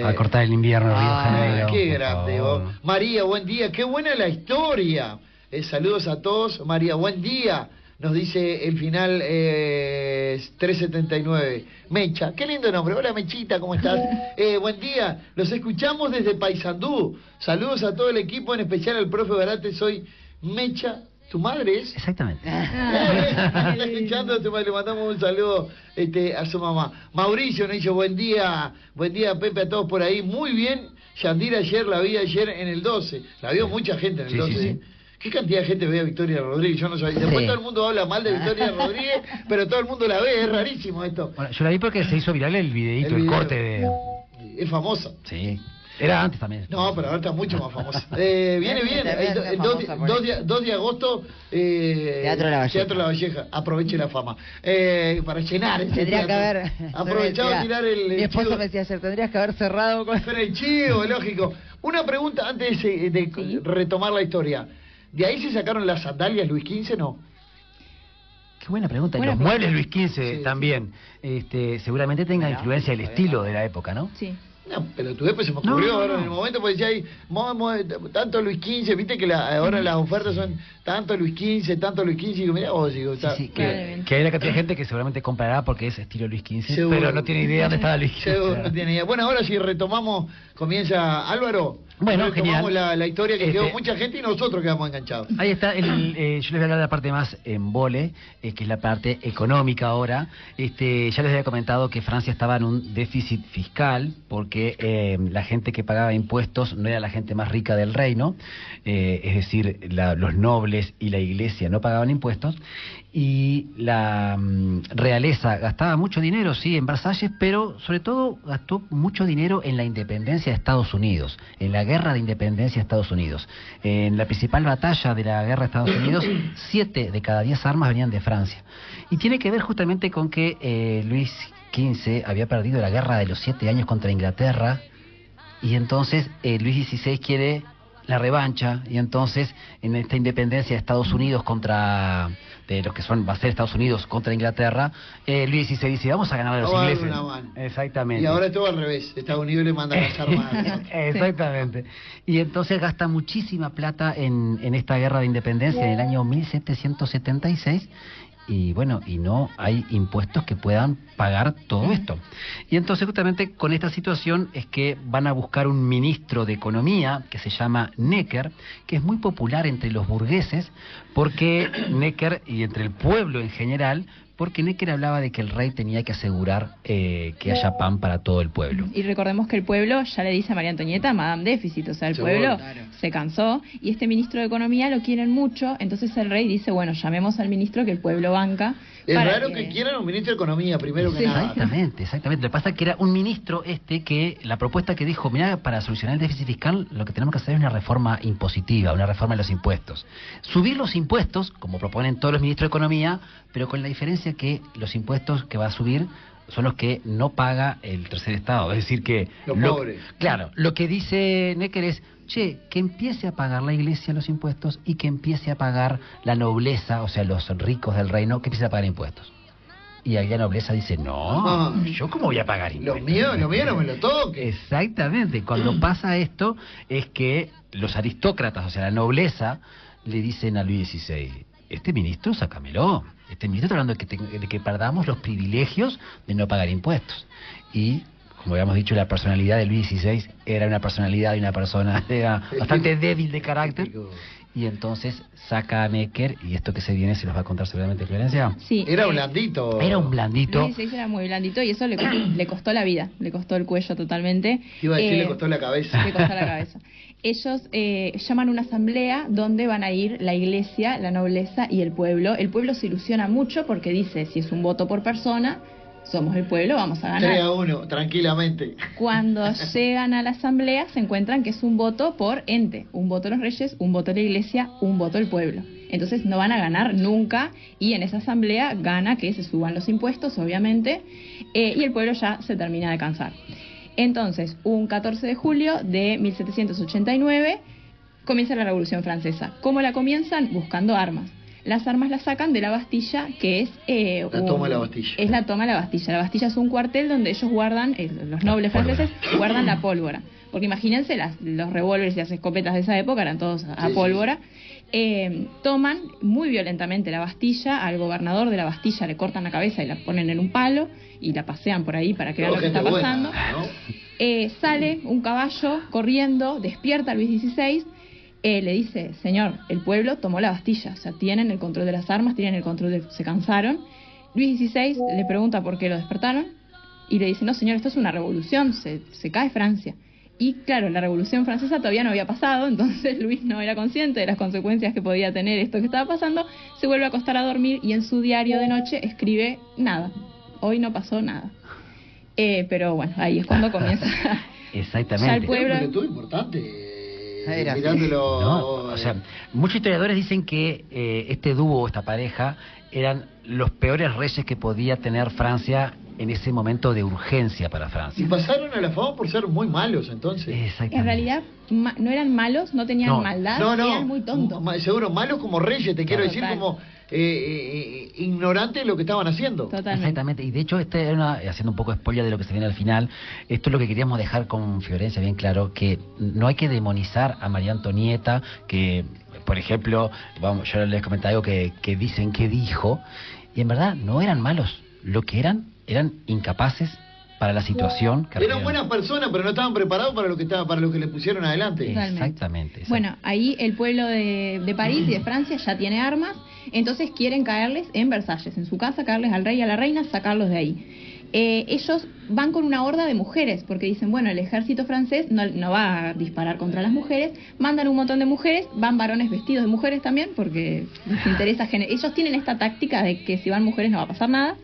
A cortar el invierno, Río de Janeiro. Qué por grande favor. vos. María, buen día, qué buena la historia. Saludos a todos. María, buen día. Nos dice el final 379. Mecha, qué lindo nombre. Hola Mechita, ¿cómo estás? Buen día, los escuchamos desde Paysandú. Saludos a todo el equipo, en especial al profe Barate. Soy Mecha. ¿Tu madre es? Exactamente. Está escuchando a tu madre, le mandamos un saludo a su mamá. Mauricio nos dice buen día Pepe, a todos por ahí. Muy bien, Yandira la vi ayer en el 12. La vio mucha gente en el 12. Sí. ¿Qué cantidad de gente ve a Victoria Rodríguez? Yo no sabía. Después Sí. todo el mundo habla mal de Victoria Rodríguez, pero todo el mundo la ve, es rarísimo esto. Bueno, yo la vi porque se hizo viral el videíto, el video. corte de... Es famosa. Sí. Era antes también. No, pero ahora está mucho más famosa. Viene bien. El 2 de agosto, Teatro La Valleja. Teatro La Valleja. Aproveche la fama. Para llenar ese Tendría que teatro. haber... Aprovechado de tirar el... Mi esposa chivo. me decía ayer, tendrías que haber cerrado con... Pero el chivo, lógico. Una pregunta antes de Sí. retomar la historia. ¿De ahí se sacaron las sandalias Luis XV, no? Qué buena pregunta. Y Buena los pregunta. muebles Luis XV Sí, también. Seguramente tenga influencia del estilo de la época, ¿no? Sí. No, pero tu después se me ocurrió No. ahora en el momento, porque ya hay tanto Luis XV, viste que ahora las ofertas son tanto Luis XV, y digo, mirá vos, digo, Sí, está, sí, Probablemente. que hay una cantidad de gente que seguramente comprará porque es estilo Luis XV, Seguro. pero no tiene idea dónde estaba Luis XV. seguro no tiene idea. Bueno, ahora si retomamos, comienza Álvaro. Bueno, retomamos genial. la historia que quedó mucha gente y nosotros quedamos enganchados. Ahí está, yo les voy a hablar de la parte más embole, que es la parte económica ahora. Ya les había comentado que Francia estaba en un déficit fiscal porque la gente que pagaba impuestos no era la gente más rica del reino, es decir, los nobles y la iglesia no pagaban impuestos, y la realeza gastaba mucho dinero, sí, en Versalles, pero sobre todo gastó mucho dinero en la independencia de Estados Unidos, en la guerra de independencia de Estados Unidos. En la principal batalla de la guerra de Estados Unidos, 7 de cada 10 armas venían de Francia. Y tiene que ver justamente con que Luis XV había perdido la guerra de los 7 años contra Inglaterra, y entonces Luis XVI quiere la revancha, y entonces en esta independencia de Estados Unidos contra, de los que va a ser Estados Unidos contra Inglaterra, Luis XVI dice, vamos a ganar a los ingleses. Exactamente. Y ahora es todo al revés, Estados Unidos le manda las armas a nosotros. Exactamente. Y entonces gasta muchísima plata en esta guerra de independencia en el año 1776, y bueno, y no hay impuestos que puedan pagar todo esto. Y entonces justamente con esta situación es que van a buscar un ministro de Economía que se llama Necker, que es muy popular entre los burgueses, porque Necker, y entre el pueblo en general, porque Necker hablaba de que el rey tenía que asegurar que haya pan para todo el pueblo. Y recordemos que el pueblo ya le dice a María Antonieta Madame Déficit, o sea, el Seguro, pueblo claro. se cansó, y este ministro de Economía lo quieren mucho, entonces el rey dice, bueno, llamemos al ministro que el pueblo banca. Es para raro que quieran un ministro de Economía, primero que nada. Exactamente, exactamente. Lo que pasa es que era un ministro que la propuesta que dijo, mira, para solucionar el déficit fiscal lo que tenemos que hacer es una reforma impositiva, una reforma de los impuestos. Subir los impuestos, como proponen todos los ministros de Economía, pero con la diferencia que los impuestos que va a subir son los que no paga el tercer estado. Es decir que... Los pobres. Claro, lo que dice Necker es, che, que empiece a pagar la iglesia los impuestos y que empiece a pagar la nobleza, o sea, los ricos del reino, que empiece a pagar impuestos. Y ahí la nobleza dice, no, ¿yo cómo voy a pagar impuestos? Lo mío no me lo toques. Exactamente, cuando pasa esto es que los aristócratas, o sea, la nobleza, le dicen a Luis XVI, este ministro, sácamelo. Este ministro está hablando de que perdamos los privilegios de no pagar impuestos. Y, como habíamos dicho, la personalidad de Luis XVI era una personalidad de una persona bastante débil de carácter. Y entonces saca a Necker, y esto que se viene se los va a contar seguramente Florencia. Sí, Era blandito. Era un blandito. Luis XVI era muy blandito, y eso le costó la vida, le costó el cuello totalmente. Iba a decir, le costó la cabeza. Le costó la cabeza. Ellos llaman una asamblea donde van a ir la iglesia, la nobleza y el pueblo. El pueblo se ilusiona mucho porque dice, si es un voto por persona, somos el pueblo, vamos a ganar. 3-1, tranquilamente. Cuando llegan a la asamblea se encuentran que es un voto por ente, un voto los reyes, un voto la iglesia, un voto el pueblo. Entonces no van a ganar nunca, y en esa asamblea gana que se suban los impuestos, obviamente, y el pueblo ya se termina de cansar. Entonces, un 14 de julio de 1789 comienza la Revolución Francesa. ¿Cómo la comienzan? Buscando armas. Las armas las sacan de la Bastilla, que es... La toma de la Bastilla. Es la toma de la Bastilla. La Bastilla es un cuartel donde ellos guardan, los nobles franceses, guardan la pólvora. Porque imagínense, los revólveres y las escopetas de esa época eran todos a pólvora. Toman muy violentamente la Bastilla, al gobernador de la Bastilla le cortan la cabeza y la ponen en un palo y la pasean por ahí para que vean lo que está pasando. Sale un caballo corriendo, despierta a Luis XVI, le dice, señor, el pueblo tomó la Bastilla, o sea, tienen el control de las armas, tienen el control se cansaron. Luis XVI le pregunta por qué lo despertaron y le dice, no señor, esto es una revolución, se cae Francia. Y claro, la Revolución Francesa todavía no había pasado, entonces Luis no era consciente de las consecuencias que podía tener esto que estaba pasando, se vuelve a acostar a dormir y en su diario de noche escribe nada, hoy no pasó nada. Pero bueno, ahí es cuando comienza. Exactamente. Ya el pueblo... Era un pelotudo importante. Era Mirándolo... No, o sea, muchos historiadores dicen que este dúo, esta pareja, eran los peores reyes que podía tener Francia en ese momento de urgencia para Francia. Y pasaron a la fama por ser muy malos, entonces. Exactamente. En realidad no eran malos, no tenían maldad, eran muy tontos. Seguro, malos como reyes, te quiero decir, Total. como ignorantes de lo que estaban haciendo. Totalmente. Exactamente, y de hecho haciendo un poco de spoiler de lo que se viene al final, esto es lo que queríamos dejar con Florencia bien claro, que no hay que demonizar a María Antonieta, que por ejemplo, yo les comentaba algo que dicen que dijo, y en verdad no eran malos, lo que eran incapaces para la situación que Eran buenas personas, pero no estaban preparados para lo que le pusieron adelante. Exactamente. Bueno, ahí el pueblo de París y de Francia ya tiene armas, entonces quieren caerles en Versalles, en su casa, caerles al rey y a la reina, sacarlos de ahí. Ellos van con una horda de mujeres, porque dicen, bueno, el ejército francés no va a disparar contra las mujeres, mandan un montón de mujeres, van varones vestidos de mujeres también, porque les interesa, ellos tienen esta táctica de que si van mujeres no va a pasar nada.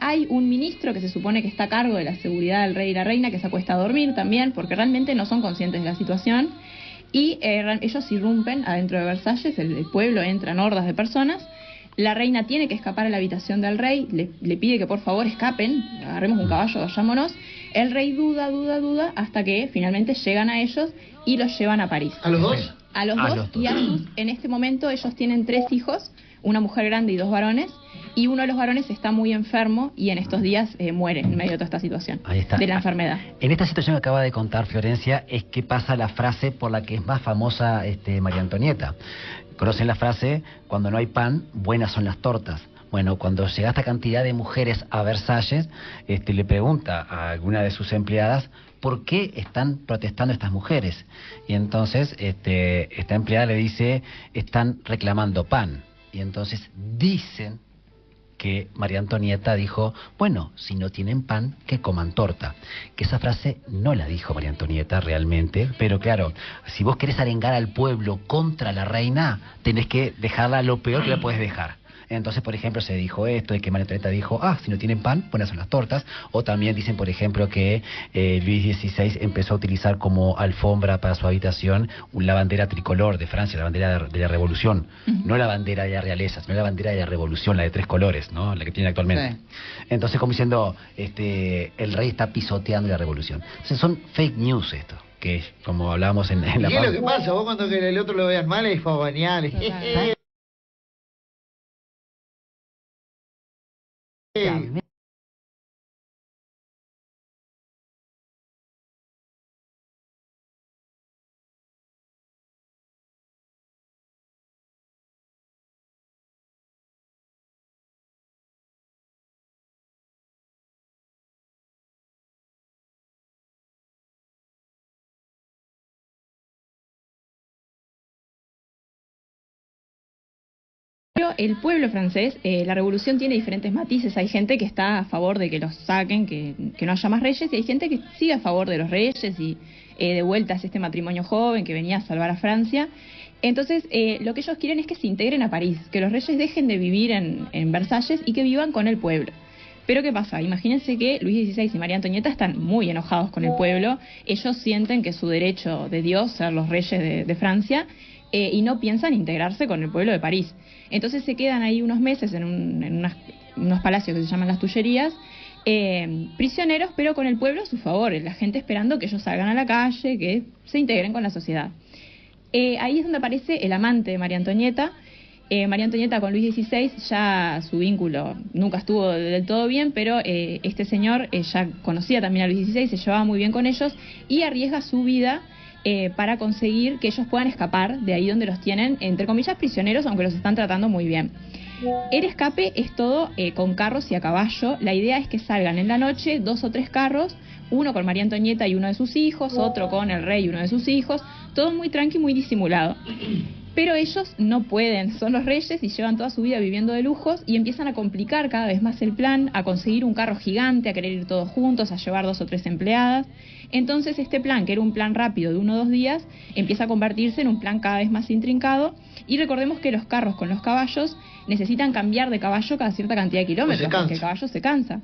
Hay un ministro que se supone que está a cargo de la seguridad del rey y la reina, que se acuesta a dormir también, porque realmente no son conscientes de la situación, y ellos irrumpen adentro de Versalles, el pueblo entra en hordas de personas. La reina tiene que escapar a la habitación del rey, le pide que por favor escapen, agarremos un caballo, vayámonos. El rey duda, hasta que finalmente llegan a ellos y los llevan a París. ¿A los dos? A los dos. Y en este momento ellos tienen 3 hijos, una mujer grande y 2 varones, y uno de los varones está muy enfermo y en estos días muere en medio de toda esta situación de la enfermedad. En esta situación que acaba de contar Florencia es que pasa la frase por la que es más famosa María Antonieta. ¿Conocen la frase? Cuando no hay pan, buenas son las tortas. Bueno, cuando llega esta cantidad de mujeres a Versalles, le pregunta a alguna de sus empleadas ¿por qué están protestando estas mujeres? Y entonces esta empleada le dice, están reclamando pan. Y entonces dicen que María Antonieta dijo, bueno, si no tienen pan, que coman torta. Que esa frase no la dijo María Antonieta realmente, pero claro, si vos querés arengar al pueblo contra la reina, tenés que dejarla lo peor que la puedes dejar. Entonces, por ejemplo, se dijo esto, de que María Antonieta dijo, si no tienen pan, buenas son las tortas. O también dicen, por ejemplo, que Luis XVI empezó a utilizar como alfombra para su habitación la bandera tricolor de Francia, la bandera de la Revolución. No la bandera de la realeza, sino la bandera de la Revolución, la de 3 colores, ¿no? La que tiene actualmente. Sí. Entonces, como diciendo, el rey está pisoteando la Revolución. Entonces, son fake news esto, que como hablábamos en la... ¿Qué es lo que pasa? Vos cuando que el otro lo vean mal es pavonear. Pero el pueblo francés, la revolución tiene diferentes matices. Hay gente que está a favor de que los saquen, que no haya más reyes, y hay gente que sigue a favor de los reyes y de vueltas este matrimonio joven que venía a salvar a Francia. Entonces, lo que ellos quieren es que se integren a París, que los reyes dejen de vivir en Versalles y que vivan con el pueblo. Pero ¿qué pasa? Imagínense que Luis XVI y María Antonieta están muy enojados con el pueblo. Ellos sienten que es su derecho de Dios ser los reyes de Francia y no piensan integrarse con el pueblo de París. Entonces se quedan ahí unos meses en unos palacios que se llaman las Tullerías, prisioneros, pero con el pueblo a su favor, la gente esperando que ellos salgan a la calle, que se integren con la sociedad. Ahí es donde aparece el amante de María Antonieta. María Antonieta con Luis XVI ya su vínculo nunca estuvo del todo bien, pero este señor ya conocía también a Luis XVI, se llevaba muy bien con ellos y arriesga su vida para conseguir que ellos puedan escapar de ahí donde los tienen, entre comillas, prisioneros, aunque los están tratando muy bien. El escape es todo con carros y a caballo. La idea es que salgan en la noche 2 o 3 carros, uno con María Antonieta y uno de sus hijos, otro con el rey y uno de sus hijos, todo muy tranqui, muy disimulado. Pero ellos no pueden, son los reyes y llevan toda su vida viviendo de lujos y empiezan a complicar cada vez más el plan, a conseguir un carro gigante, a querer ir todos juntos, a llevar 2 o 3 empleadas. Entonces este plan, que era un plan rápido de 1 o 2 días, empieza a convertirse en un plan cada vez más intrincado. Y recordemos que los carros con los caballos necesitan cambiar de caballo cada cierta cantidad de kilómetros, porque el caballo se cansa.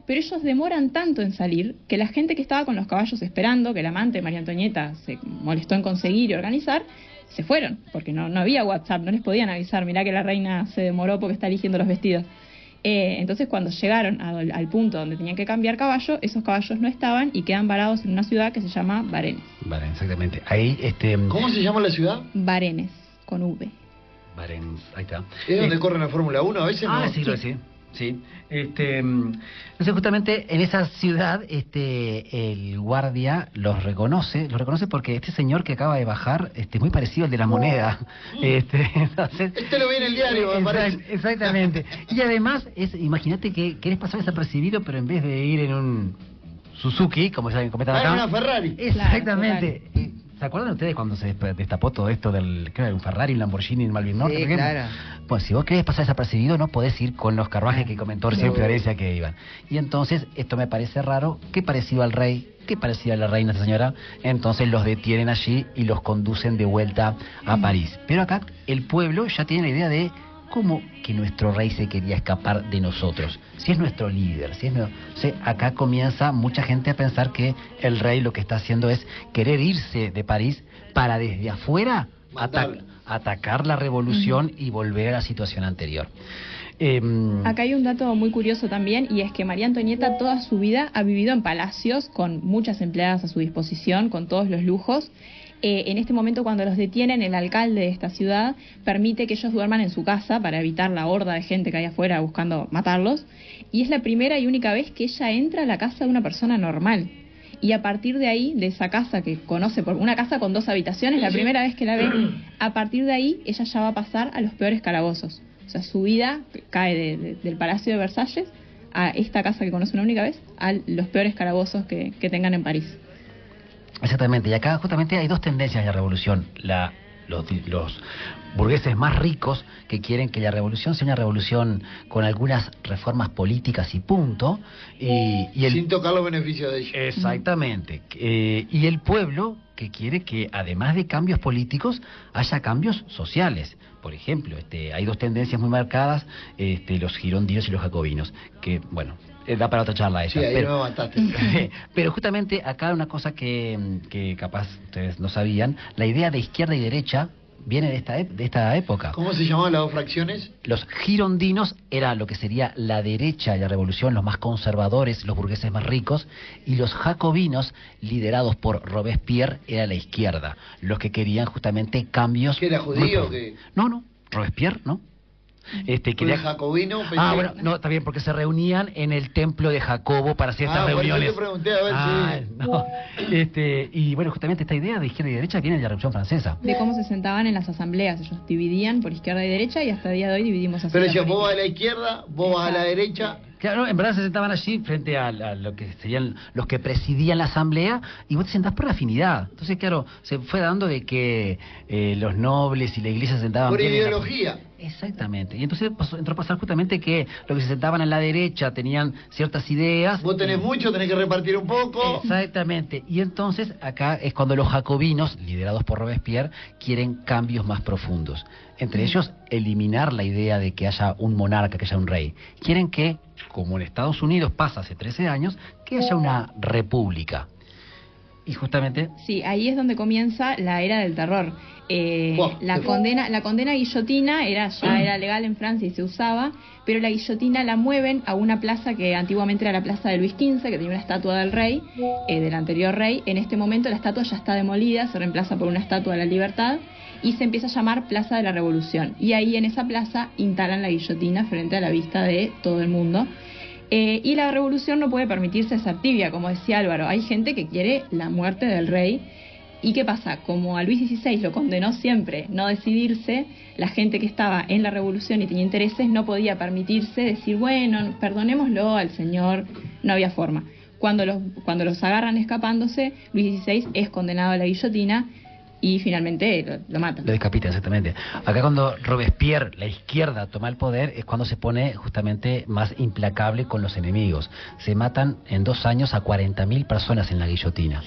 Pero ellos demoran tanto en salir que la gente que estaba con los caballos esperando, que el amante de María Antonieta se molestó en conseguir y organizar, se fueron, porque no había WhatsApp, no les podían avisar, mirá que la reina se demoró porque está eligiendo los vestidos. Entonces cuando llegaron al punto donde tenían que cambiar caballo, esos caballos no estaban y quedan varados en una ciudad que se llama Varennes. Varennes, exactamente. Ahí, ¿Cómo se llama la ciudad? Varennes, con V. Varennes, ahí está. ¿Es donde corre la Fórmula 1 a veces? ¿No? Sí, sí. Sí, entonces justamente en esa ciudad el guardia los reconoce porque este señor que acaba de bajar es muy parecido al de la moneda. Entonces, lo vi en el diario, me parece. Exactamente. Y además, imagínate que querés pasar desapercibido, pero en vez de ir en un Suzuki, como ya comentan acá. En una Ferrari. Exactamente. Claro. ¿Se acuerdan ustedes cuando se destapó todo esto del, creo, un Ferrari, un Lamborghini en Malvin Norte? Sí, claro. Pues si vos querés pasar desapercibido, no podés ir con los carruajes que comentó recién Florencia que iban. Y entonces, esto me parece raro. ¿Qué parecido al rey? ¿Qué parecía a la reina esta señora? Entonces los detienen allí y los conducen de vuelta a París. Pero acá el pueblo ya tiene la idea de cómo que nuestro rey se quería escapar de nosotros. Si es nuestro líder, acá comienza mucha gente a pensar que el rey lo que está haciendo es querer irse de París para desde afuera atacar la revolución y volver a la situación anterior. Acá hay un dato muy curioso también, y es que María Antonieta toda su vida ha vivido en palacios con muchas empleadas a su disposición, con todos los lujos. En este momento, cuando los detienen, el alcalde de esta ciudad permite que ellos duerman en su casa para evitar la horda de gente que hay afuera buscando matarlos, y es la primera y única vez que ella entra a la casa de una persona normal. Y a partir de ahí, de esa casa que conoce, por una casa con 2 habitaciones, la primera vez que la ve, a partir de ahí ella ya va a pasar a los peores calabozos. O sea, su vida cae del Palacio de Versalles a esta casa que conoce una única vez, a los peores calabozos que tengan en París. Exactamente, y acá justamente hay 2 tendencias en la revolución. Los burgueses más ricos que quieren que la revolución sea una revolución con algunas reformas políticas y punto. Sin tocar los beneficios de ellos. Exactamente. Y el pueblo que quiere que además de cambios políticos haya cambios sociales. Por ejemplo, hay 2 tendencias muy marcadas, los girondinos y los jacobinos, que bueno, da para otra charla ella. Sí, ahí me mataste. Pero justamente acá una cosa que capaz ustedes no sabían, la idea de izquierda y derecha viene de esta época. ¿Cómo se llamaban las 2 fracciones? Los girondinos era lo que sería la derecha de la revolución, los más conservadores, los burgueses más ricos, y los jacobinos, liderados por Robespierre, era la izquierda, los que querían justamente cambios. ¿Que era judío o qué? No, Robespierre, ¿no? ¿El jacobino? Bueno, no, está bien, porque se reunían en el templo de Jacobo para ciertas reuniones. Por eso te pregunté, a ver si... No. Y bueno, justamente esta idea de izquierda y derecha viene de la Revolución Francesa. De cómo se sentaban en las asambleas, ellos dividían por izquierda y derecha, y hasta el día de hoy dividimos así. Pero decían, vos vas a la izquierda, vos vas a la derecha... Claro, en verdad se sentaban allí frente a lo que serían los que presidían la asamblea, y vos te sentás por afinidad. Entonces, claro, se fue dando de que los nobles y la iglesia se sentaban por bien ideología. Exactamente. Y entonces entró a pasar justamente que los que se sentaban en la derecha tenían ciertas ideas. Vos tenés mucho, tenés que repartir un poco. Exactamente. Y entonces acá es cuando los jacobinos, liderados por Robespierre, quieren cambios más profundos. Entre ellos, eliminar la idea de que haya un monarca, que haya un rey. Quieren que, como en Estados Unidos pasa hace 13 años, que haya una república. Y justamente... Sí, ahí es donde comienza la era del terror. La condena guillotina ya era legal en Francia y se usaba, pero la guillotina la mueven a una plaza que antiguamente era la plaza de Luis XV, que tenía una estatua del rey, del anterior rey. En este momento la estatua ya está demolida, se reemplaza por una estatua de la libertad, y se empieza a llamar Plaza de la Revolución. Y ahí en esa plaza instalan la guillotina frente a la vista de todo el mundo. Y la revolución no puede permitirse ser tibia, como decía Álvaro. Hay gente que quiere la muerte del rey. ¿Y qué pasa? Como a Luis XVI lo condenó siempre no decidirse, la gente que estaba en la revolución y tenía intereses no podía permitirse decir, bueno, perdonémoslo al señor. No había forma. Cuando los agarran escapándose, Luis XVI es condenado a la guillotina y finalmente lo matan. Lo decapitan, exactamente. Acá cuando Robespierre, la izquierda, toma el poder, es cuando se pone justamente más implacable con los enemigos. Se matan en 2 años a 40.000 personas en la guillotina.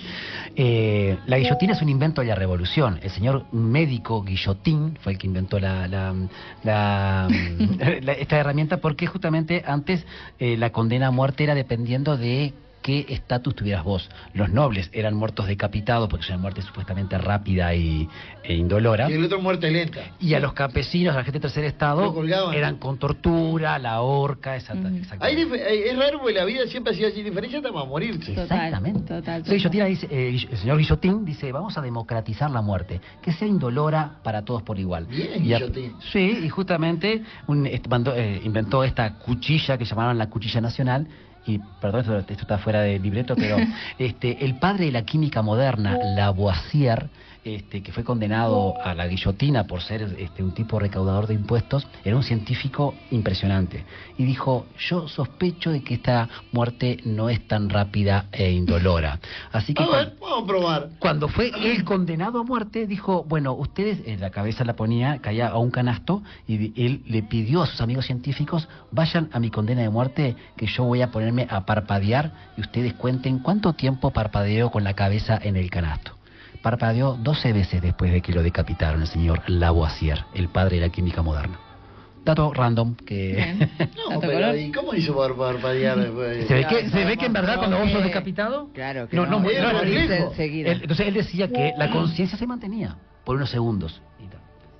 La guillotina es un invento de la revolución. El señor médico Guillotin fue el que inventó esta herramienta, porque justamente antes la condena a muerte era dependiendo de qué estatus tuvieras vos. Los nobles eran muertos decapitados porque es una muerte supuestamente rápida e indolora. Y el otro muerte lenta. Y a los campesinos, a la gente de tercer estado, eran con tortura, la horca, exactamente. Es raro porque la vida siempre ha sido así, diferencia hasta para morirse. Exactamente. Total. El señor Guillotin dice, vamos a democratizar la muerte, que sea indolora para todos por igual. Bien, Guillotin. Sí, y justamente inventó esta cuchilla que llamaron la cuchilla nacional. Y perdón, esto está fuera del libreto, pero el padre de la química moderna, Lavoisier, que fue condenado a la guillotina por ser un tipo recaudador de impuestos, era un científico impresionante. Y dijo, yo sospecho de que esta muerte no es tan rápida e indolora. Así que vamos a probar. Cuando fue él condenado a muerte, dijo, bueno, ustedes, la cabeza la caía a un canasto, y él le pidió a sus amigos científicos, vayan a mi condena de muerte, que yo voy a ponerme a parpadear, y ustedes cuenten cuánto tiempo parpadeó con la cabeza en el canasto. Parpadeó 12 veces después de que lo decapitaron el señor Lavoisier, el padre de la química moderna. Dato random que... No, pero ¿y cómo hizo parpadear después? ¿Se ve que en verdad cuando vos sos decapitado? Claro que no. Enseguida. Entonces él decía que la conciencia se mantenía por unos segundos.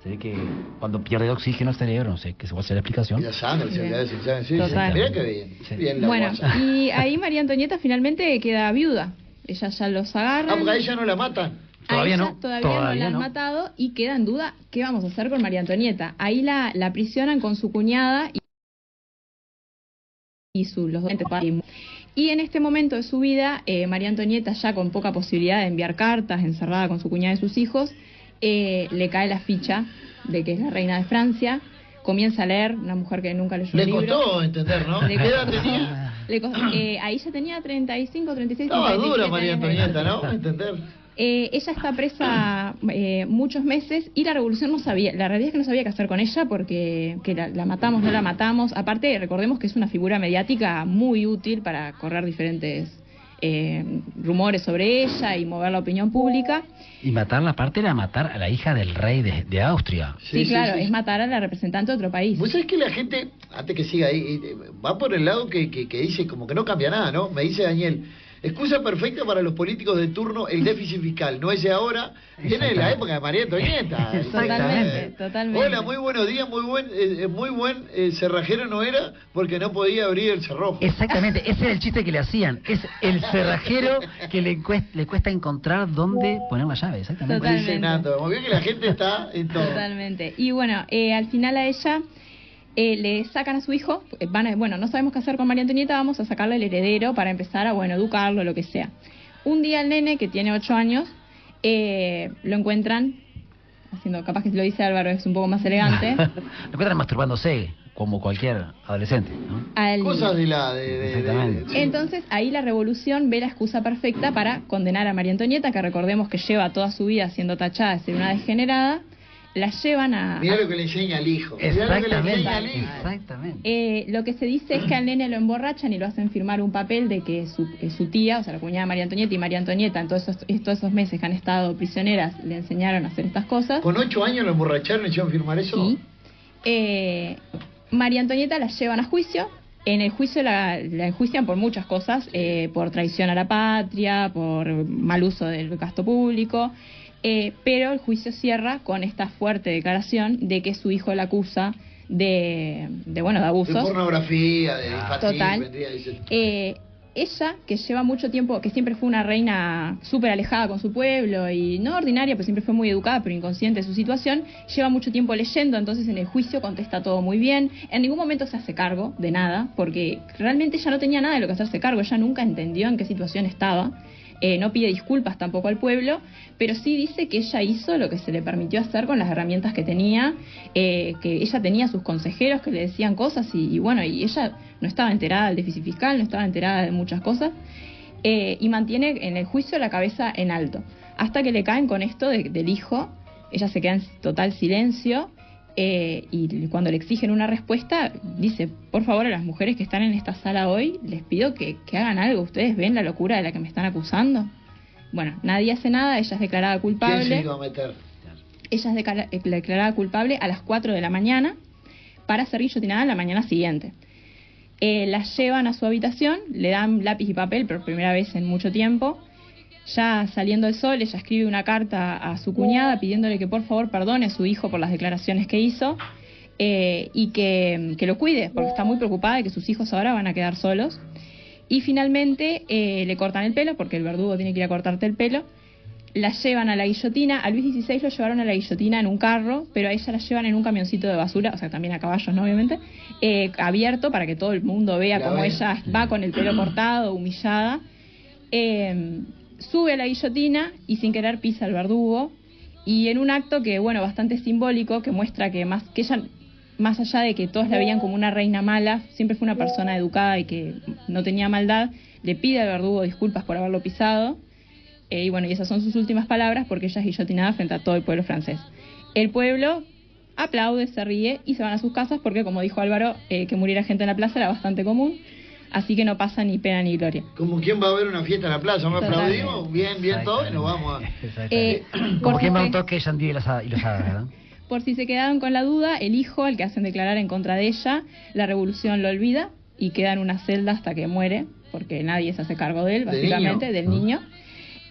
Se ve que cuando pierde oxígeno el cerebro, no sé, que se va a hacer la explicación. Y la sangre, se Bien. le hace, ¿saben? Sí, Total. Mira qué bien. Sí. Bien la Bueno, guasa. y ahí María Antonieta finalmente queda viuda. Ella ya los agarra. Ah, porque a ella no la matan. Todavía no. Todavía no la Todavía han no. matado y queda en duda qué vamos a hacer con María Antonieta. Ahí la aprisionan con su cuñada y los dos padres. Y en este momento de su vida, María Antonieta, ya con poca posibilidad de enviar cartas, encerrada con su cuñada y sus hijos, le cae la ficha de que es la reina de Francia. Comienza a leer, una mujer que nunca leyó Le un libro. costó entender, ¿no? Le ¿Qué edad costó. tenía? Ahí ya tenía 35, 36, Estaba 37 dura María años. Antonieta, ¿no? Entender. Ella está presa muchos meses y la revolución no sabía, la realidad es que no sabía qué hacer con ella porque que la matamos, no la matamos. Aparte, recordemos que es una figura mediática muy útil para correr diferentes rumores sobre ella y mover la opinión pública. Y matarla, aparte era matar a la hija del rey de Austria. Sí, claro, es matar a la representante de otro país. Vos sabés que la gente, antes que siga ahí, va por el lado que dice como que no cambia nada, ¿no? Me dice Daniel, excusa perfecta para los políticos de turno el déficit fiscal. No es de ahora, viene de la época de María Antonieta. Totalmente. Hola, muy buenos días, muy buen cerrajero no era porque no podía abrir el cerrojo. Exactamente, ese era el chiste que le hacían. Es el cerrajero que le cuesta encontrar dónde poner la llave, exactamente. Totalmente. Dice Nando, como bien que la gente está en todo. Totalmente. Y bueno, al final a ella le sacan a su hijo, bueno, no sabemos qué hacer con María Antonieta, vamos a sacarle el heredero para empezar a, educarlo, lo que sea. Un día el nene, que tiene 8 años, lo encuentran, haciendo, capaz que si lo dice Álvaro es un poco más elegante. Lo encuentran masturbándose, como cualquier adolescente, ¿no? Cosas de Exactamente. sí. Entonces ahí la revolución ve la excusa perfecta para condenar a María Antonieta, que recordemos que lleva toda su vida siendo tachada de ser una degenerada. La llevan a... Mirá lo que le enseña al hijo. Mirá lo que le enseña al hijo. Exactamente. Lo que se dice es que al nene lo emborrachan y lo hacen firmar un papel de que su tía, o sea, la cuñada de María Antonieta y María Antonieta, en todos esos meses que han estado prisioneras, le enseñaron a hacer estas cosas. ¿Con 8 años lo emborracharon y le hicieron firmar eso? Sí. María Antonieta la llevan a juicio. En el juicio la enjuician por muchas cosas, por traición a la patria, por mal uso del gasto público. Pero el juicio cierra con esta fuerte declaración de que su hijo la acusa de abusos. De pornografía, de infantil. Total. Ella, que lleva mucho tiempo, que siempre fue una reina súper alejada con su pueblo y no ordinaria, pero siempre fue muy educada, pero inconsciente de su situación, lleva mucho tiempo leyendo, entonces en el juicio contesta todo muy bien. En ningún momento se hace cargo de nada, porque realmente ella no tenía nada de lo que hacerse cargo, ella nunca entendió en qué situación estaba. No pide disculpas tampoco al pueblo, pero sí dice que ella hizo lo que se le permitió hacer con las herramientas que tenía, que ella tenía sus consejeros que le decían cosas y ella no estaba enterada del déficit fiscal, no estaba enterada de muchas cosas, y mantiene en el juicio la cabeza en alto, hasta que le caen con esto del hijo. Ella se queda en total silencio. Y cuando le exigen una respuesta, dice, por favor, a las mujeres que están en esta sala hoy, les pido que hagan algo. ¿Ustedes ven la locura de la que me están acusando? Bueno, nadie hace nada, ella es declarada culpable. ¿Quién se iba a meter? Ella es declarada culpable a las 4 de la mañana para ser guillotinada la mañana siguiente. La llevan a su habitación, le dan lápiz y papel por primera vez en mucho tiempo. Ya saliendo el sol, ella escribe una carta a su cuñada pidiéndole que por favor perdone a su hijo por las declaraciones que hizo y que lo cuide, porque está muy preocupada de que sus hijos ahora van a quedar solos. Y finalmente le cortan el pelo, porque el verdugo tiene que ir a cortarte el pelo. La llevan a la guillotina. A Luis XVI lo llevaron a la guillotina en un carro, pero a ella la llevan en un camioncito de basura, o sea, también a caballos, ¿no? Obviamente, abierto para que todo el mundo vea cómo ella va con el pelo cortado, humillada. Sube a la guillotina y sin querer pisa al verdugo, y en un acto que, bastante simbólico, que muestra que ella, más allá de que todos la veían como una reina mala, siempre fue una persona educada y que no tenía maldad, le pide al verdugo disculpas por haberlo pisado, y esas son sus últimas palabras, porque ella es guillotinada frente a todo el pueblo francés. El pueblo aplaude, se ríe y se van a sus casas, porque como dijo Álvaro, que muriera gente en la plaza era bastante común. Así que no pasa ni pena ni gloria. Como quien va a ver una fiesta en la plaza, ¿me aplaudimos? Bien todo, y nos vamos a... Como quien va a un toque de Sandí y los hadas, ¿verdad? Por si se quedaron con la duda, el hijo, al que hacen declarar en contra de ella, la revolución lo olvida y queda en una celda hasta que muere, porque nadie se hace cargo de él, básicamente, del niño.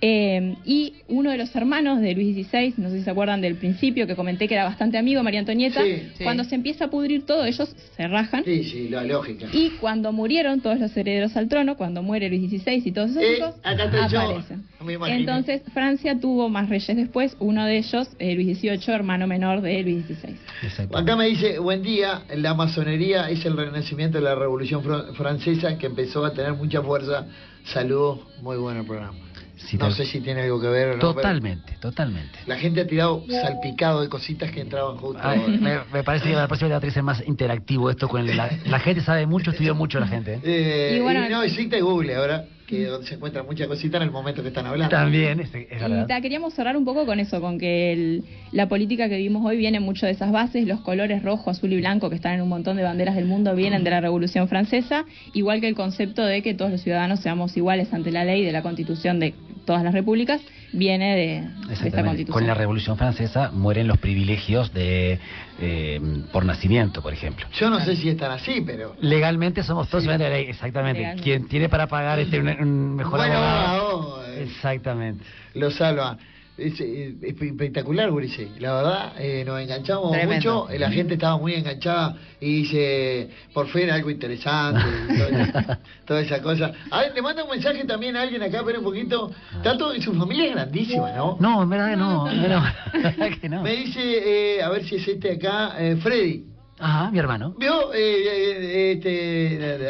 Y uno de los hermanos de Luis XVI, no sé si se acuerdan del principio, que comenté que era bastante amigo, María Antonieta, Sí. cuando se empieza a pudrir todo, ellos se rajan. Sí, la lógica. Y cuando murieron todos los herederos al trono, cuando muere Luis XVI y todos esos chicos, acá estoy yo, aparecen. me imagino. Entonces, Francia tuvo más reyes después, uno de ellos, Luis XVIII, hermano menor de Luis XVI. Exacto. Acá me dice, buen día, la masonería es el renacimiento de la Revolución Francesa que empezó a tener mucha fuerza. Saludos, muy bueno el programa. Sí, No sé si tiene algo que ver o no. Totalmente, totalmente. La gente ha tirado salpicado de cositas que entraban justo. Ay, me parece que la próxima tiene que ser más interactivo esto con la gente sabe mucho, estudió mucho la gente. Y bueno, no, existe Google ahora, que donde se encuentran muchas cositas en el momento que están hablando. También, es Y verdad. queríamos cerrar un poco con eso, con que la política que vivimos hoy viene mucho de esas bases, los colores rojo, azul y blanco que están en un montón de banderas del mundo vienen de la Revolución Francesa, igual que el concepto de que todos los ciudadanos seamos iguales ante la ley de la Constitución de todas las repúblicas, viene de esta Exactamente. Constitución. Con la Revolución Francesa mueren los privilegios de por nacimiento, por ejemplo. Yo no sé si están así, pero... Legalmente somos todos ciudadanos de la ley, exactamente. Legalmente. Quien tiene para pagar un mejor Bueno, abogado. exacto. Exactamente. Lo salva. Es espectacular, Gurice. La verdad, nos enganchamos Tremendo. mucho. La gente estaba muy enganchada y dice, por fin algo interesante. y toda esa cosa. A ver, le manda un mensaje también a alguien acá, espera un poquito. Tato, su familia es grandísima, ¿no? No, en verdad que no. Que no. Me dice, a ver si es este acá, Freddy. Ajá, mi hermano. Vio,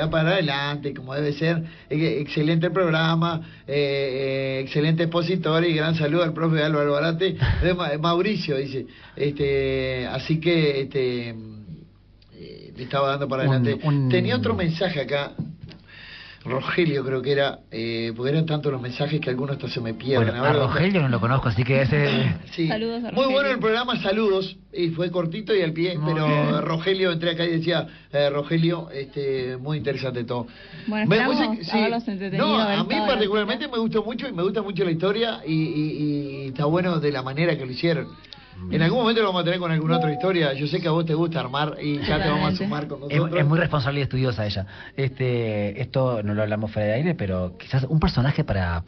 va para adelante, como debe ser. Excelente el programa, excelente expositor y gran saludo al profe Álvaro Barate. Mauricio dice, así que le estaba dando para adelante. Tenía otro mensaje acá. Rogelio creo que era, porque eran tantos los mensajes que algunos hasta se me pierden. Bueno, a Rogelio no lo conozco, así que ese... Sí. Saludos a Muy Rogelio. bueno el programa, saludos. Y fue cortito y al pie, Muy pero bien. Rogelio, entré acá y decía, Rogelio, muy interesante todo. Bueno, Me esperamos puse- haberlos entretenido, No, haber a mí estado en la particularmente me gustó mucho y me gusta mucho la historia y está bueno de la manera que lo hicieron. En algún momento lo vamos a tener con alguna otra historia. Yo sé que a vos te gusta armar y ya te vamos a Totalmente. sumar con nosotros. Es muy responsable y estudiosa ella. Esto no lo hablamos fuera de aire, pero quizás un personaje para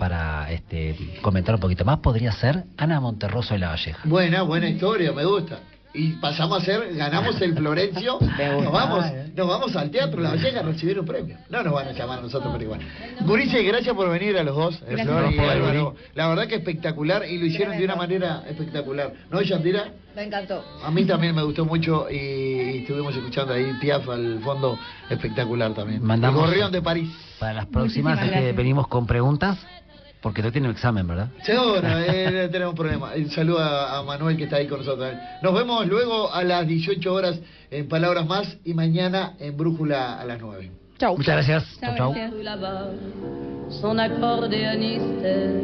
comentar un poquito más podría ser Ana Monterroso de la Valleja. Buena historia, me gusta. Y pasamos a ser, ganamos el Florencio, nos vamos al Teatro La Valleja a recibir un premio. No nos van a llamar a nosotros, pero igual. Gurice, gracias por venir a los dos, Gracias Flor y por venir. Álvaro. La verdad que espectacular y lo hicieron de una manera espectacular. ¿No, Yandira? Me encantó. A mí también me gustó mucho y estuvimos escuchando ahí Piaf al fondo, espectacular también. Mandamos- El Gorrión de París. Para las próximas Muchísimas gracias. venimos con preguntas, porque tú tienes un examen, ¿verdad? Seguro, no tenemos problema. Un saludo a Manuel que está ahí con nosotros. Nos vemos luego a las 18 horas en Palabras Más y mañana en Brújula a las 9. Chau. Muchas gracias. Chao, Chau, chau. gracias. Là-bas, son accordéoniste